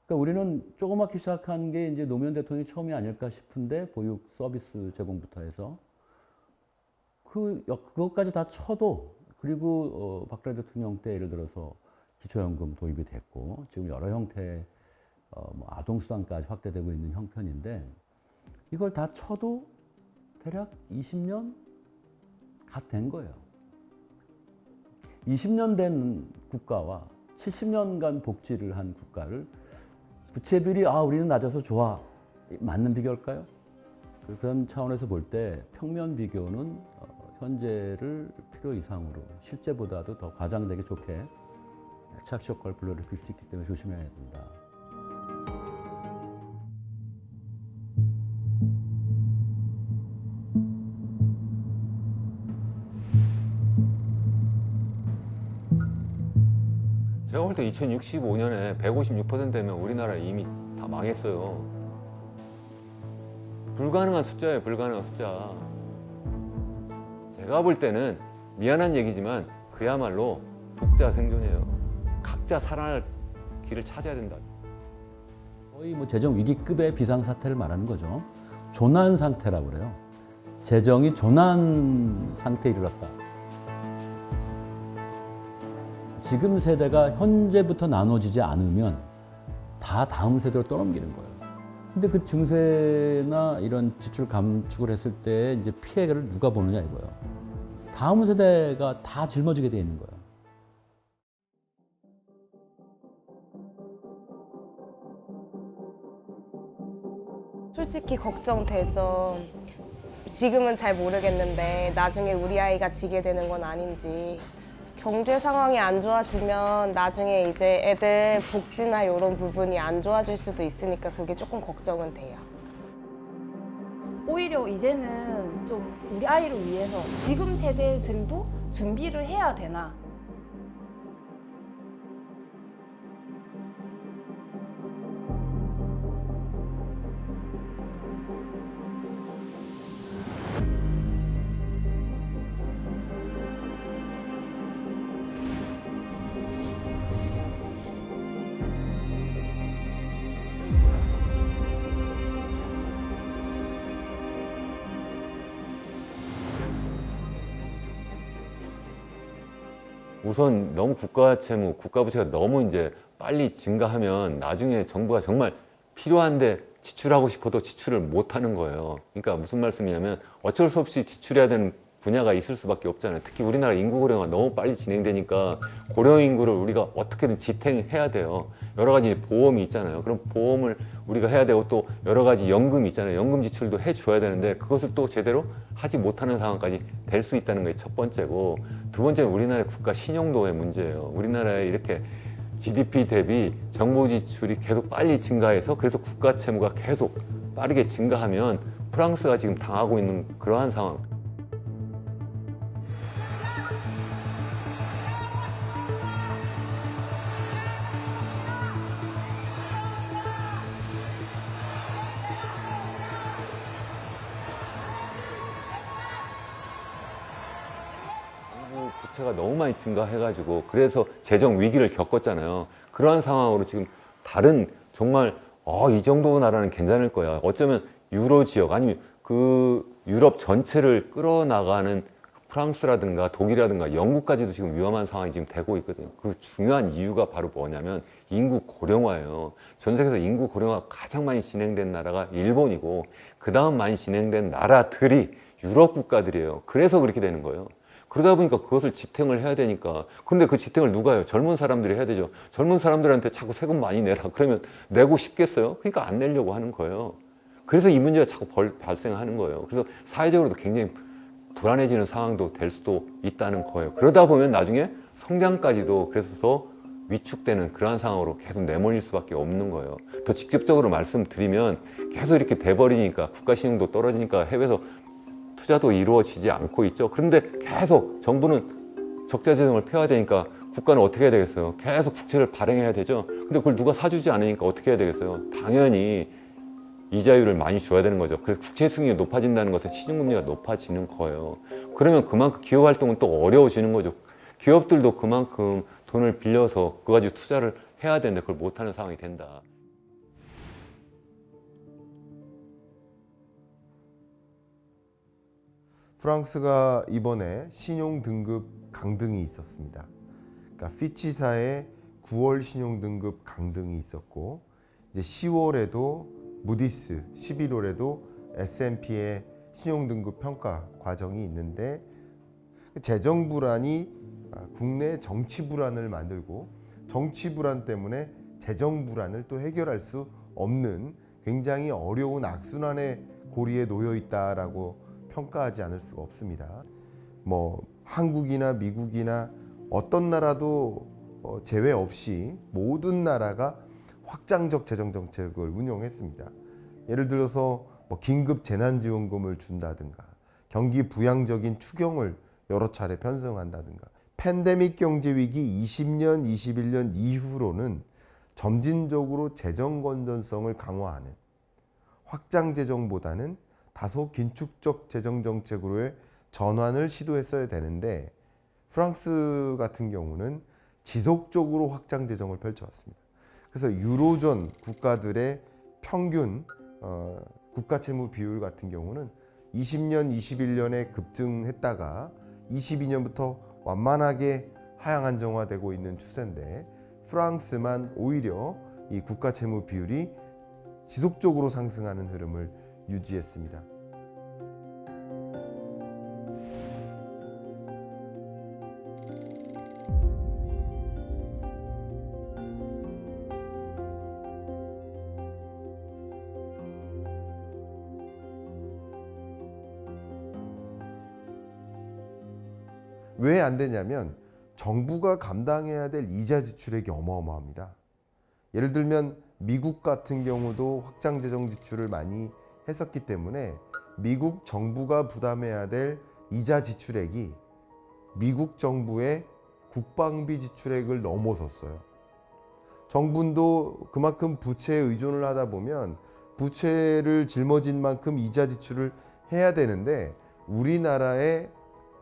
그러니까 우리는 조그맣게 시작한 게 이제 노무현 대통령이 처음이 아닐까 싶은데 보육 서비스 제공부터 해서 그것까지 다 쳐도 그리고 박근혜 대통령 때 예를 들어서 기초연금 도입이 됐고 지금 여러 형태의 아동수당까지 확대되고 있는 형편인데 이걸 다 쳐도 대략 20년 갓 된 거예요. 20년 된 국가와 70년간 복지를 한 국가를 부채비율이 우리는 낮아서 좋아. 맞는 비교일까요? 그런 차원에서 볼 때 평면 비교는 현재를 필요 이상으로 실제보다도 더 과장되게 좋게 착시 효과를 불러일으킬 수 있기 때문에 조심해야 된다. 제가 볼 때 2065년에 156% 되면 우리나라 이미 다 망했어요. 불가능한 숫자예요, 불가능한 숫자. 제가 볼 때는 미안한 얘기지만 그야말로 독자 생존이에요. 각자 살아날 길을 찾아야 된다. 거의 재정 위기급의 비상사태를 말하는 거죠. 조난 상태라고 그래요. 재정이 조난 상태에 이르렀다. 지금 세대가 현재부터 나눠지지 않으면 다 다음 세대로 떠넘기는 거예요. 근데 그 증세나 이런 지출 감축을 했을 때 이제 피해를 누가 보느냐 이거예요. 다음 세대가 다 짊어지게 돼 있는 거예요. 솔직히 걱정되죠. 지금은 잘 모르겠는데 나중에 우리 아이가 지게 되는 건 아닌지. 경제 상황이 안 좋아지면 나중에 이제 애들 복지나 이런 부분이 안 좋아질 수도 있으니까 그게 조금 걱정은 돼요. 오히려 이제는 좀 우리 아이를 위해서 지금 세대들도 준비를 해야 되나. 우선 너무 국가 채무, 국가 부채가 너무 이제 빨리 증가하면 나중에 정부가 정말 필요한데 지출하고 싶어도 지출을 못 하는 거예요. 그러니까 무슨 말씀이냐면 어쩔 수 없이 지출해야 되는 분야가 있을 수밖에 없잖아요. 특히 우리나라 인구 고령화 너무 빨리 진행되니까 고령 인구를 우리가 어떻게든 지탱해야 돼요. 여러 가지 보험이 있잖아요. 그럼 보험을 우리가 해야 되고 또 여러 가지 연금이 있잖아요. 연금 지출도 해줘야 되는데 그것을 또 제대로 하지 못하는 상황까지 될 수 있다는 게 첫 번째고, 두 번째는 우리나라의 국가 신용도의 문제예요. 우리나라에 이렇게 GDP 대비 정부 지출이 계속 빨리 증가해서 그래서 국가 채무가 계속 빠르게 증가하면 프랑스가 지금 당하고 있는 그러한 상황. 부채가 너무 많이 증가해가지고 그래서 재정 위기를 겪었잖아요. 그러한 상황으로 지금 다른 정말 이 정도 나라는 괜찮을 거야. 어쩌면 유로 지역 아니면 그 유럽 전체를 끌어나가는 프랑스라든가 독일이라든가 영국까지도 지금 위험한 상황이 지금 되고 있거든요. 그 중요한 이유가 바로 뭐냐면 인구 고령화예요. 전 세계에서 인구 고령화가 가장 많이 진행된 나라가 일본이고 그 다음 많이 진행된 나라들이 유럽 국가들이에요. 그래서 그렇게 되는 거예요. 그러다 보니까 그것을 지탱을 해야 되니까. 근데 그 지탱을 누가 해요? 젊은 사람들이 해야 되죠. 젊은 사람들한테 자꾸 세금 많이 내라 그러면 내고 싶겠어요? 그러니까 안 내려고 하는 거예요. 그래서 이 문제가 자꾸 발생하는 거예요. 그래서 사회적으로도 굉장히 불안해지는 상황도 될 수도 있다는 거예요. 그러다 보면 나중에 성장까지도 그래서 위축되는 그러한 상황으로 계속 내몰릴 수밖에 없는 거예요. 더 직접적으로 말씀드리면 계속 이렇게 돼버리니까 국가 신용도 떨어지니까 해외에서 투자도 이루어지지 않고 있죠. 그런데 계속 정부는 적자 재정을 펴야 되니까 국가는 어떻게 해야 되겠어요? 계속 국채를 발행해야 되죠. 근데 그걸 누가 사주지 않으니까 어떻게 해야 되겠어요? 당연히 이자율을 많이 줘야 되는 거죠. 그래서 국채 수익률이 높아진다는 것은 시중금리가 높아지는 거예요. 그러면 그만큼 기업 활동은 또 어려워지는 거죠. 기업들도 그만큼 돈을 빌려서 그거 가지고 투자를 해야 되는데 그걸 못하는 상황이 된다. 프랑스가 이번에 신용 등급 강등이 있었습니다. 그러니까 피치사의 9월 신용 등급 강등이 있었고, 이제 10월에도 무디스, 11월에도 S&P의 신용 등급 평가 과정이 있는데, 재정 불안이 국내 정치 불안을 만들고 정치 불안 때문에 재정 불안을 또 해결할 수 없는 굉장히 어려운 악순환의 고리에 놓여 있다라고 평가하지 않을 수가 없습니다. 뭐 한국이나 미국이나 어떤 나라도 제외 없이 모든 나라가 확장적 재정 정책을 운용했습니다. 예를 들어서 뭐 긴급 재난지원금을 준다든가, 경기 부양적인 추경을 여러 차례 편성한다든가, 팬데믹 경제 위기 20년, 21년 이후로는 점진적으로 재정 건전성을 강화하는 확장 재정보다는 다소 긴축적 재정 정책으로의 전환을 시도했어야 되는데, 프랑스 같은 경우는 지속적으로 확장 재정을 펼쳐왔습니다. 그래서 유로존 국가들의 평균 국가 채무 비율 같은 경우는 20년, 21년에 급증했다가 22년부터 완만하게 하향 안정화되고 있는 추세인데, 프랑스만 오히려 이 국가 채무 비율이 지속적으로 상승하는 흐름을 유지했습니다. 왜 안 되냐면 정부가 감당해야 될 이자 지출액이 어마어마합니다. 예를 들면 미국 같은 경우도 확장 재정 지출을 많이 했었기 때문에 미국 정부가 부담해야 될 이자 지출액이 미국 정부의 국방비 지출액을 넘어섰어요. 정부도 그만큼 부채에 의존을 하다 보면 부채를 짊어진 만큼 이자 지출을 해야 되는데, 우리나라의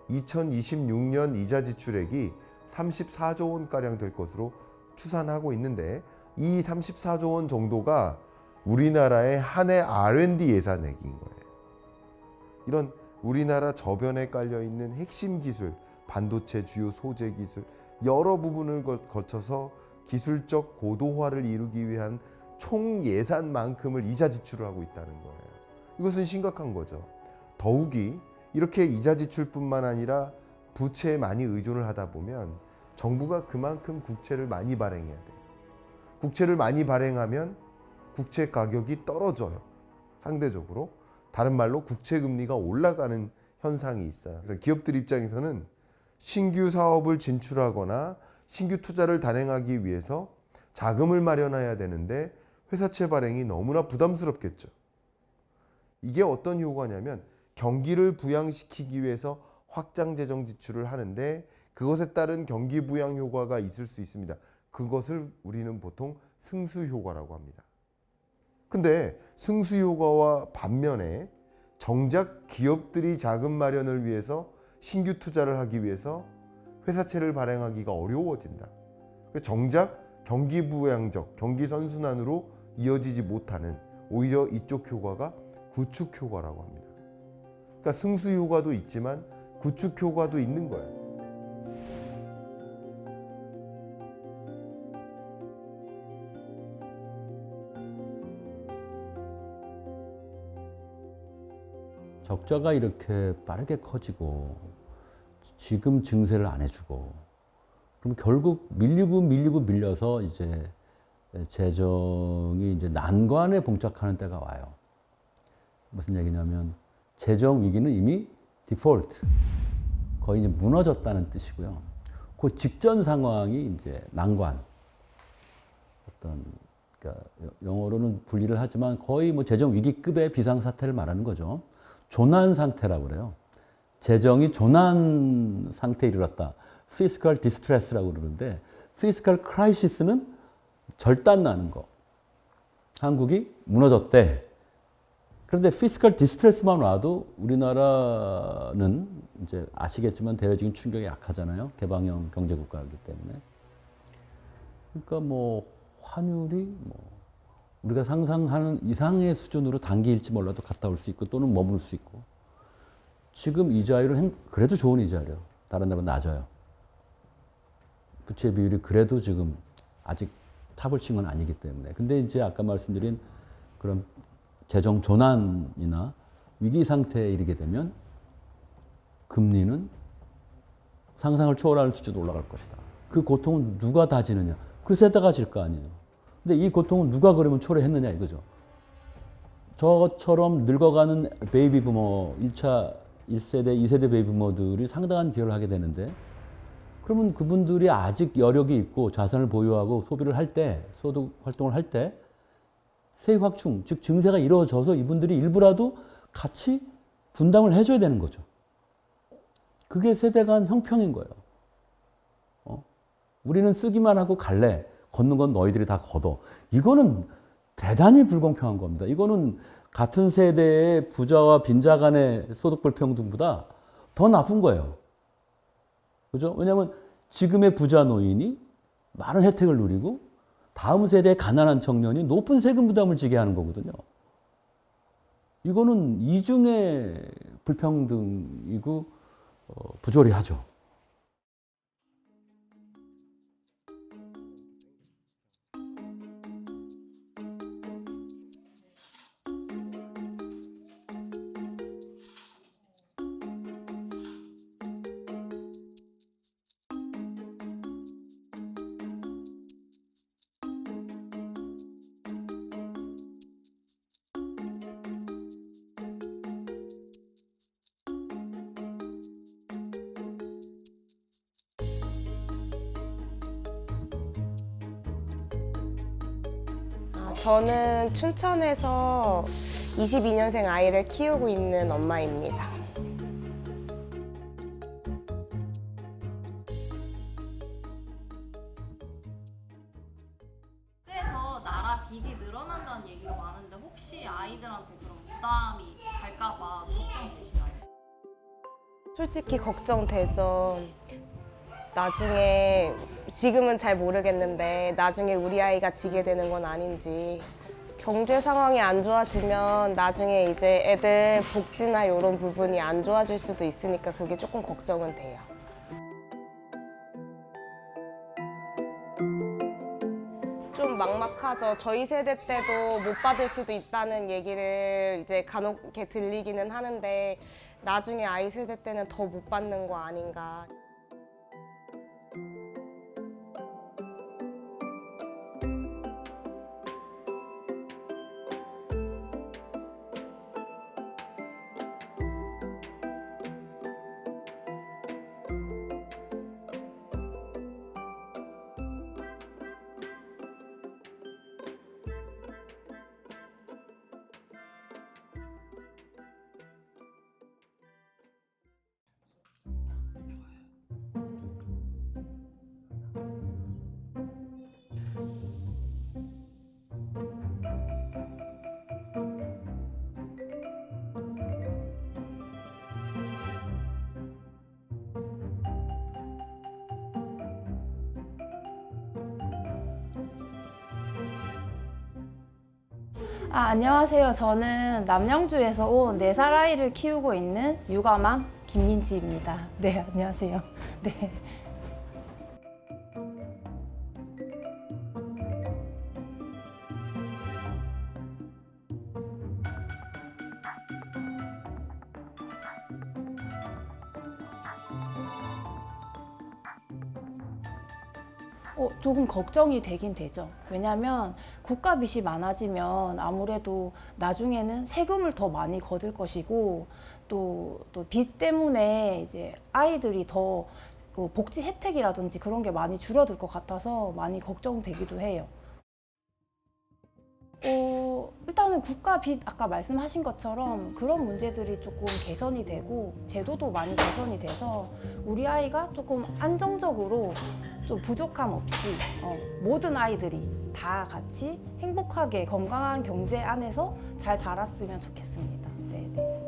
2026년 이자 지출액이 34조 원가량 될 것으로 추산하고 있는데, 이 34조 원 정도가 우리나라의 한 해 R&D 예산액인 거예요. 이런 우리나라 저변에 깔려있는 핵심 기술, 반도체 주요 소재 기술, 여러 부분을 거쳐서 기술적 고도화를 이루기 위한 총 예산만큼을 이자 지출을 하고 있다는 거예요. 이것은 심각한 거죠. 더욱이 이렇게 이자 지출뿐만 아니라 부채에 많이 의존을 하다 보면 정부가 그만큼 국채를 많이 발행해야 돼요. 국채를 많이 발행하면 국채 가격이 떨어져요. 상대적으로. 다른 말로 국채 금리가 올라가는 현상이 있어요. 그래서 기업들 입장에서는 신규 사업을 진출하거나 신규 투자를 단행하기 위해서 자금을 마련해야 되는데 회사채 발행이 너무나 부담스럽겠죠. 이게 어떤 효과냐면 경기를 부양시키기 위해서 확장 재정 지출을 하는데 그것에 따른 경기 부양 효과가 있을 수 있습니다. 그것을 우리는 보통 승수 효과라고 합니다. 근데 승수 효과와 반면에 정작 기업들이 자금 마련을 위해서 신규 투자를 하기 위해서 회사채를 발행하기가 어려워진다. 정작 경기 부양적, 경기 선순환으로 이어지지 못하는, 오히려 이쪽 효과가 구축 효과라고 합니다. 그러니까 승수 효과도 있지만 구축 효과도 있는 거예요. 적자가 이렇게 빠르게 커지고 지금 증세를 안 해주고, 그럼 결국 밀려서 이제 재정이 이제 난관에 봉착하는 때가 와요. 무슨 얘기냐면 재정 위기는 이미 디폴트, 거의 이제 무너졌다는 뜻이고요. 그 직전 상황이 이제 난관, 어떤 그러니까 영어로는 분리를 하지만 거의 뭐 재정 위기급의 비상 사태를 말하는 거죠. 조난 상태라고 그래요. 재정이 조난 상태에 이르렀다. Fiscal distress라고 그러는데 Fiscal crisis는 절단 나는 거. 한국이 무너졌대. 그런데 Fiscal distress만 와도 우리나라는 이제 아시겠지만 대외적인 충격이 약하잖아요. 개방형 경제국가이기 때문에. 그러니까 뭐 환율이 뭐 우리가 상상하는 이상의 수준으로 단기일지 몰라도 갔다 올 수 있고 또는 머물 수 있고 지금 이자율은 그래도 좋은 이자율이에요. 다른 나라보다 낮아요. 부채 비율이 그래도 지금 아직 탑을 친 건 아니기 때문에. 근데 이제 아까 말씀드린 그런 재정 조난이나 위기 상태에 이르게 되면 금리는 상상을 초월하는 수준으로 올라갈 것이다. 그 고통은 누가 다 지느냐? 그 세대가 질 거 아니에요. 근데 이 고통은 누가 그러면 초래했느냐 이거죠. 저처럼 늙어가는 베이비 부모 1세대, 2세대 베이비 부모들이 상당한 기여를 하게 되는데 그러면 그분들이 아직 여력이 있고 자산을 보유하고 소비를 할 때, 소득 활동을 할 때 세입 확충, 즉 증세가 이루어져서 이분들이 일부라도 같이 분담을 해줘야 되는 거죠. 그게 세대 간 형평인 거예요. 우리는 쓰기만 하고 갈래. 걷는 건 너희들이 다 걷어. 이거는 대단히 불공평한 겁니다. 이거는 같은 세대의 부자와 빈자 간의 소득 불평등보다 더 나쁜 거예요. 그죠? 왜냐하면 지금의 부자 노인이 많은 혜택을 누리고 다음 세대의 가난한 청년이 높은 세금 부담을 지게 하는 거거든요. 이거는 이중의 불평등이고 부조리하죠. 저는 춘천에서 22년생 아이를 키우고 있는 엄마입니다. 국제에서 나라 빚이 늘어난다는 얘기가 많은데 혹시 아이들한테 그런 부담이 갈까봐 걱정되시나요? 솔직히 걱정되죠. 나중에 지금은 잘 모르겠는데 나중에 우리 아이가 지게 되는 건 아닌지 경제 상황이 안 좋아지면 나중에 이제 애들 복지나 이런 부분이 안 좋아질 수도 있으니까 그게 조금 걱정은 돼요. 좀 막막하죠. 저희 세대 때도 못 받을 수도 있다는 얘기를 이제 간혹 이렇게 들리기는 하는데 나중에 아이 세대 때는 더 못 받는 거 아닌가. 안녕하세요. 저는 남양주에서 온 4살 아이를 키우고 있는 육아맘 김민지입니다. 네, 안녕하세요. 네. 조금 걱정이 되긴 되죠. 왜냐하면 국가 빚이 많아지면 아무래도 나중에는 세금을 더 많이 거둘 것이고 또 빚 때문에 이제 아이들이 더 복지 혜택이라든지 그런 게 많이 줄어들 것 같아서 많이 걱정되기도 해요. 일단은 국가 빚 아까 말씀하신 것처럼 그런 문제들이 조금 개선이 되고 제도도 많이 개선이 돼서 우리 아이가 조금 안정적으로 좀 부족함 없이 모든 아이들이 다 같이 행복하게 건강한 경제 안에서 잘 자랐으면 좋겠습니다. 네, 네.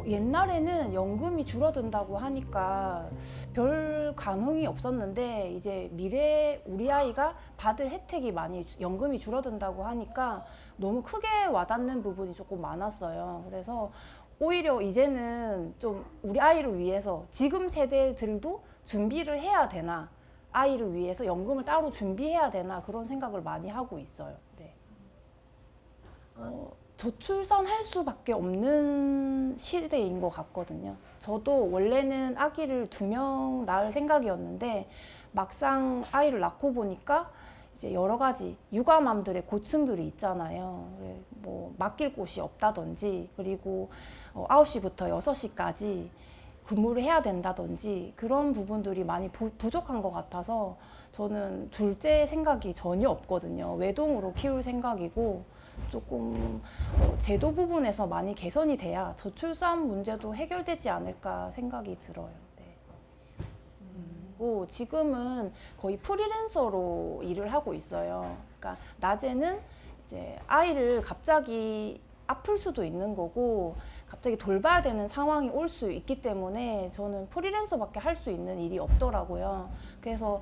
옛날에는 연금이 줄어든다고 하니까 별 감흥이 없었는데 이제 미래에 우리 아이가 받을 혜택이 많이 연금이 줄어든다고 하니까 너무 크게 와닿는 부분이 조금 많았어요. 그래서 오히려 이제는 좀 우리 아이를 위해서 지금 세대들도 준비를 해야 되나, 아이를 위해서 연금을 따로 준비해야 되나 그런 생각을 많이 하고 있어요. 네. 저출산 할 수밖에 없는 시대인 것 같거든요. 저도 원래는 아기를 2명 낳을 생각이었는데 막상 아이를 낳고 보니까 이제 여러 가지 육아맘들의 고충들이 있잖아요. 뭐 맡길 곳이 없다든지 그리고 9시부터 6시까지 근무를 해야 된다든지 그런 부분들이 많이 부족한 것 같아서 저는 둘째 생각이 전혀 없거든요. 외동으로 키울 생각이고 조금 제도 부분에서 많이 개선이 돼야 저출산 문제도 해결되지 않을까 생각이 들어요. 네. 지금은 거의 프리랜서로 일을 하고 있어요. 그러니까 낮에는 이제 아이를 갑자기 아플 수도 있는 거고 갑자기 돌봐야 되는 상황이 올 수 있기 때문에 저는 프리랜서밖에 할 수 있는 일이 없더라고요. 그래서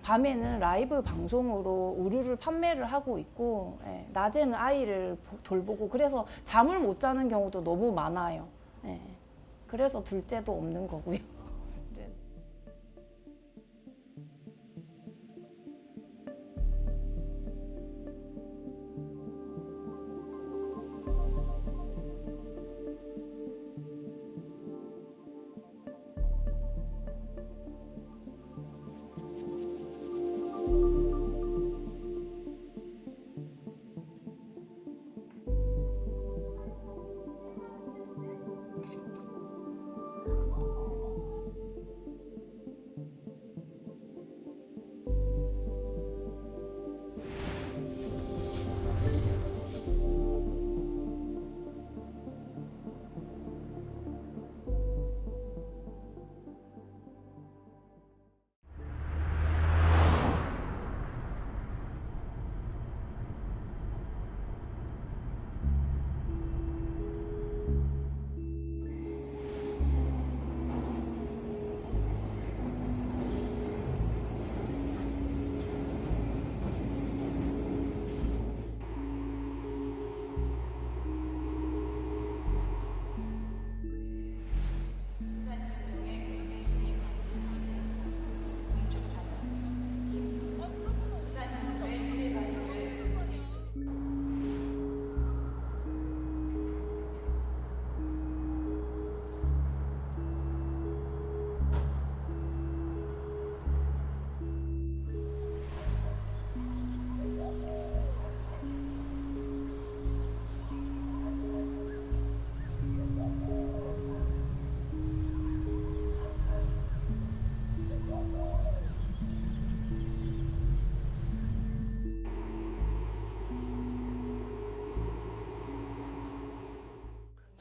밤에는 라이브 방송으로 의류를 판매를 하고 있고 낮에는 아이를 돌보고 그래서 잠을 못 자는 경우도 너무 많아요. 그래서 둘째도 없는 거고요.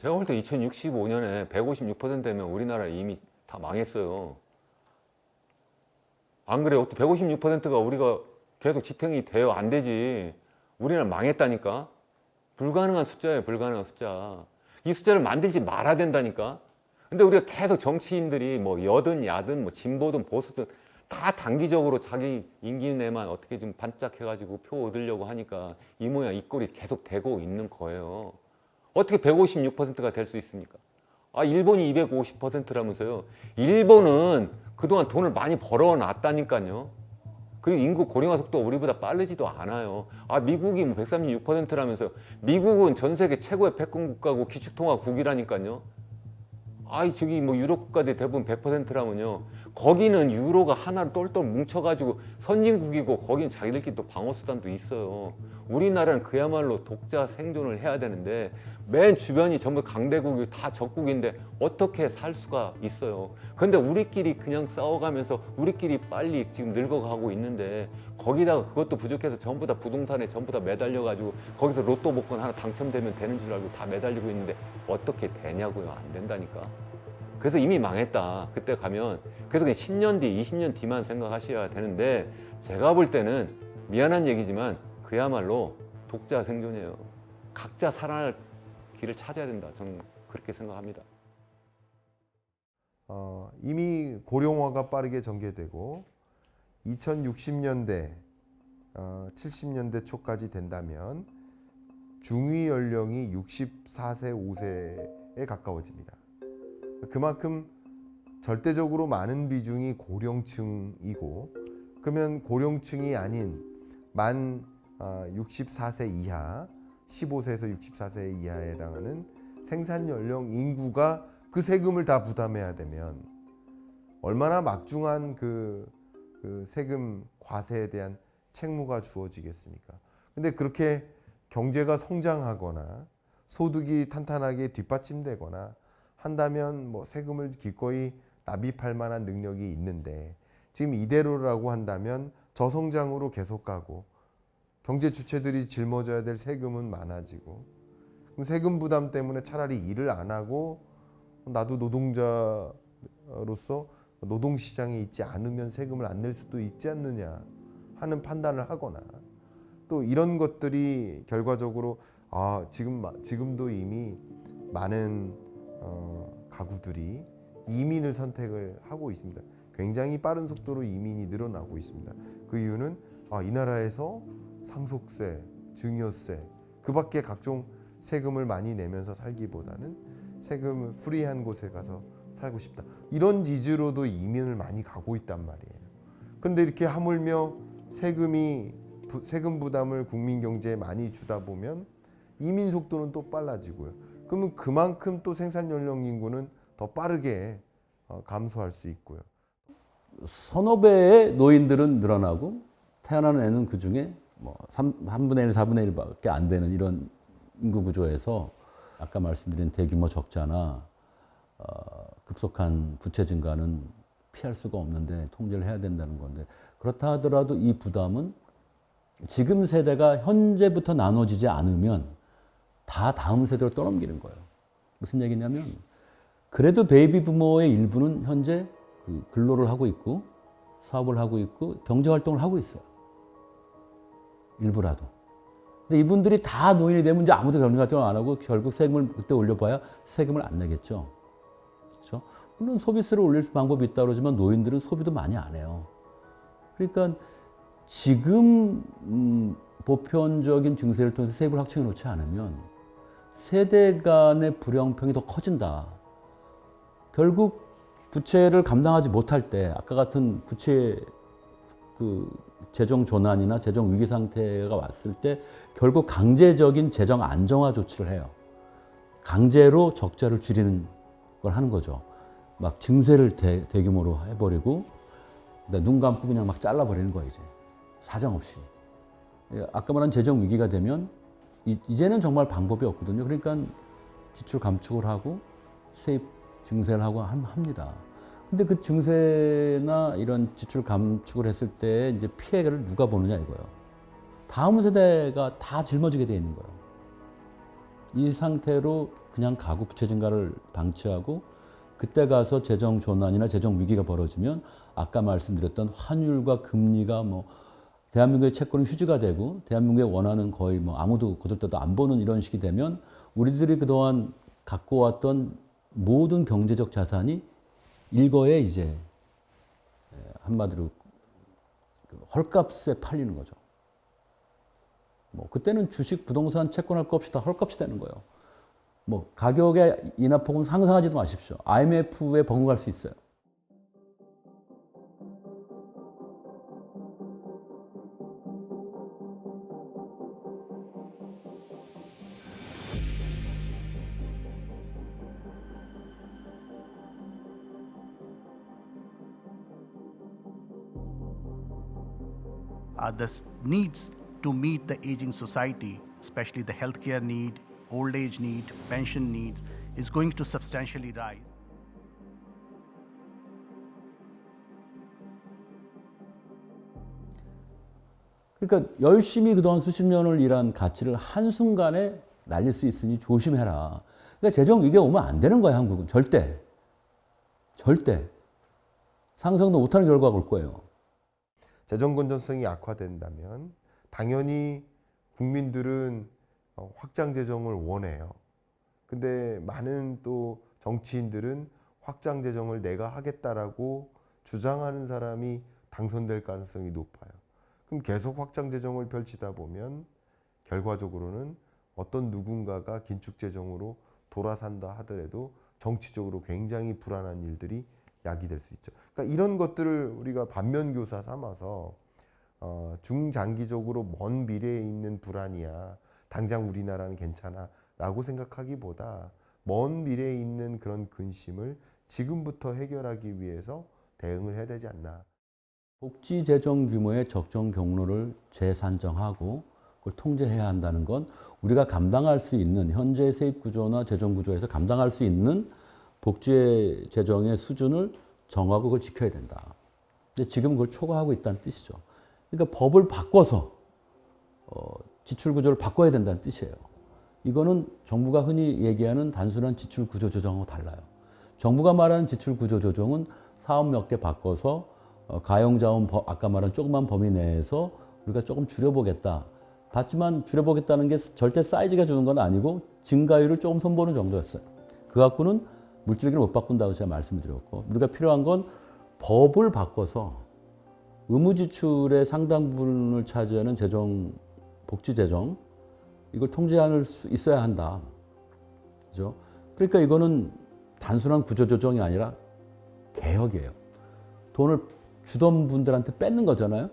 제가 볼 때 2065년에 156%면 우리나라 이미 다 망했어요. 안 그래요? 156%가 우리가 계속 지탱이 돼요? 안 되지. 우리나라 망했다니까. 불가능한 숫자예요. 불가능한 숫자. 이 숫자를 만들지 말아야 된다니까. 근데 우리가 계속 정치인들이 뭐 여든 야든 뭐 진보든 보수든 다 단기적으로 자기 임기내만 어떻게 좀 반짝해가지고 표 얻으려고 하니까 이 모양 이 꼴이 계속 되고 있는 거예요. 어떻게 156%가 될 수 있습니까? 일본이 250%라면서요. 일본은 그동안 돈을 많이 벌어놨다니까요. 그리고 인구 고령화 속도가 우리보다 빠르지도 않아요. 미국이 뭐 136%라면서요. 미국은 전 세계 최고의 패권 국가고 기축통화국이라니까요. 아이 저기 뭐 유럽 국가들 대부분 100%라면요. 거기는 유로가 하나로 똘똘 뭉쳐가지고 선진국이고 거긴 자기들끼리 또 방어수단도 있어요. 우리나라는 그야말로 독자 생존을 해야 되는데 맨 주변이 전부 강대국이 다 적국인데 어떻게 살 수가 있어요. 근데 우리끼리 그냥 싸워가면서 우리끼리 빨리 지금 늙어가고 있는데 거기다가 그것도 부족해서 전부 다 부동산에 전부 다 매달려가지고 거기서 로또 복권 하나 당첨되면 되는 줄 알고 다 매달리고 있는데 어떻게 되냐고요. 안 된다니까. 그래서 이미 망했다. 그때 가면. 그래서 그냥 10년 뒤, 20년 뒤만 생각하셔야 되는데 제가 볼 때는 미안한 얘기지만 그야말로 독자 생존이에요. 각자 살아날 길을 찾아야 된다. 저는 그렇게 생각합니다. 이미 고령화가 빠르게 전개되고 2060년대, 70년대 초까지 된다면 중위 연령이 64세, 5세에 가까워집니다. 그만큼 절대적으로 많은 비중이 고령층이고 그러면 고령층이 아닌 만 64세 이하, 15세에서 64세 이하에 해당하는 생산 연령 인구가 그 세금을 다 부담해야 되면 얼마나 막중한 그 세금 과세에 대한 책무가 주어지겠습니까? 근데 그렇게 경제가 성장하거나 소득이 탄탄하게 뒷받침되거나 한다면 뭐 세금을 기꺼이 납입할 만한 능력이 있는데 지금 이대로라고 한다면 저성장으로 계속 가고 경제 주체들이 짊어져야 될 세금은 많아지고 그럼 세금 부담 때문에 차라리 일을 안 하고 나도 노동자로서 노동시장에 있지 않으면 세금을 안 낼 수도 있지 않느냐 하는 판단을 하거나 또 이런 것들이 결과적으로 지금도 이미 많은 가구들이 이민을 선택을 하고 있습니다. 굉장히 빠른 속도로 이민이 늘어나고 있습니다. 그 이유는 이 나라에서 상속세, 증여세 그 밖에 각종 세금을 많이 내면서 살기보다는 세금 프리한 곳에 가서 살고 싶다. 이런 니즈로도 이민을 많이 가고 있단 말이에요. 그런데 이렇게 하물며 세금 부담을 국민 경제에 많이 주다 보면 이민 속도는 또 빨라지고요. 그러면 그만큼 또 생산 연령 인구는 더 빠르게 감소할 수 있고요. 서너 배의 노인들은 늘어나고 태어나는 애는 그 중에 뭐 3분의 1, 4분의 1밖에 안 되는 이런 인구 구조에서 아까 말씀드린 대규모 적자나 급속한 부채 증가는 피할 수가 없는데 통제를 해야 된다는 건데 그렇다 하더라도 이 부담은 지금 세대가 현재부터 나눠지지 않으면 다 다음 세대로 떠넘기는 거예요. 무슨 얘기냐면 그래도 베이비 부모의 일부는 현재 근로를 하고 있고 사업을 하고 있고 경제 활동을 하고 있어요. 일부라도. 근데 이분들이 다 노인이 되면 이제 아무도 경제 활동을 안 하고 결국 세금을 그때 올려봐야 세금을 안 내겠죠. 그렇죠? 물론 소비세를 올릴 방법이 있다고 그러지만 노인들은 소비도 많이 안 해요. 그러니까 지금 보편적인 증세를 통해서 세금을 확충해 놓지 않으면 세대 간의 불형평이 더 커진다. 결국 부채를 감당하지 못할 때 아까 같은 부채 재정 조난이나 재정 위기 상태가 왔을 때 결국 강제적인 재정 안정화 조치를 해요. 강제로 적자를 줄이는 걸 하는 거죠. 막 증세를 대규모로 해버리고 눈 감고 그냥 막 잘라버리는 거예요. 이제 사정없이. 아까 말한 재정 위기가 되면 이제는 정말 방법이 없거든요. 그러니까 지출 감축을 하고 세입 증세를 하고 합니다. 근데 그 증세나 이런 지출 감축을 했을 때 이제 피해를 누가 보느냐 이거예요. 다음 세대가 다 짊어지게 돼 있는 거예요. 이 상태로 그냥 가구 부채 증가를 방치하고 그때 가서 재정 조난이나 재정 위기가 벌어지면 아까 말씀드렸던 환율과 금리가 뭐 대한민국의 채권은 휴지가 되고 대한민국의 원화는 거의 뭐 아무도 거들떠도 안 보는 이런 식이 되면 우리들이 그동안 갖고 왔던 모든 경제적 자산이 일거에 이제 한마디로 헐값에 팔리는 거죠. 뭐 그때는 주식, 부동산, 채권 할 거 없이 다 헐값이 되는 거예요. 뭐 가격의 인하폭은 상상하지도 마십시오. IMF에 버금갈 수 있어요. The needs to meet the aging society, especially the healthcare need, old age need, pension needs, is going to substantially rise. 그러니까 열심히 그동안 수십 년을 일한 가치를 한순간에 날릴 수 있으니 조심해라. 그러니까 재정 위기가 오면 안 되는 거야, 한국은. 절대. 절대. 상상도 못하는 결과가 올 거예요. 재정 건전성이 악화된다면 당연히 국민들은 확장 재정을 원해요. 근데 많은 또 정치인들은 확장 재정을 내가 하겠다라고 주장하는 사람이 당선될 가능성이 높아요. 그럼 계속 확장 재정을 펼치다 보면 결과적으로는 어떤 누군가가 긴축 재정으로 돌아산다 하더라도 정치적으로 굉장히 불안한 일들이 야기될 수 있죠. 그러니까 이런 것들을 우리가 반면교사 삼아서 중장기적으로 먼 미래에 있는 불안이야, 당장 우리나라는 괜찮아 라고 생각하기보다 먼 미래에 있는 그런 근심을 지금부터 해결하기 위해서 대응을 해야 되지 않나. 복지 재정 규모의 적정 경로를 재산정하고 그걸 통제해야 한다는 건 우리가 감당할 수 있는 현재 세입 구조나 재정 구조에서 감당할 수 있는 복지 재정의 수준을 정하고 그걸 지켜야 된다. 근데 지금 그걸 초과하고 있다는 뜻이죠. 그러니까 법을 바꿔서 지출 구조를 바꿔야 된다는 뜻이에요. 이거는 정부가 흔히 얘기하는 단순한 지출 구조 조정하고 달라요. 정부가 말하는 지출 구조 조정은 사업 몇 개 바꿔서 가용자원 아까 말한 조그만 범위 내에서 우리가 조금 줄여보겠다. 봤지만 줄여보겠다는 게 절대 사이즈가 주는 건 아니고 증가율을 조금 손보는 정도였어요. 그 갖고는 물질기를 못 바꾼다고 제가 말씀을 드렸고, 우리가 필요한 건 법을 바꿔서 의무지출의 상당 부분을 차지하는 재정, 복지재정, 이걸 통제할 수 있어야 한다. 그죠? 그러니까 이거는 단순한 구조조정이 아니라 개혁이에요. 돈을 주던 분들한테 뺏는 거잖아요.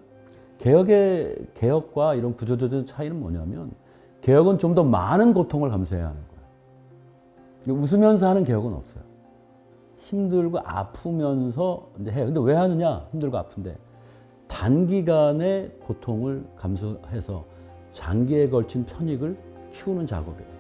개혁과 이런 구조조정 차이는 뭐냐면, 개혁은 좀 더 많은 고통을 감수해야 하는 거예요. 웃으면서 하는 개혁은 없어요. 힘들고 아프면서 이제 해요. 근데 왜 하느냐? 힘들고 아픈데. 단기간의 고통을 감수해서 장기에 걸친 편익을 키우는 작업이에요.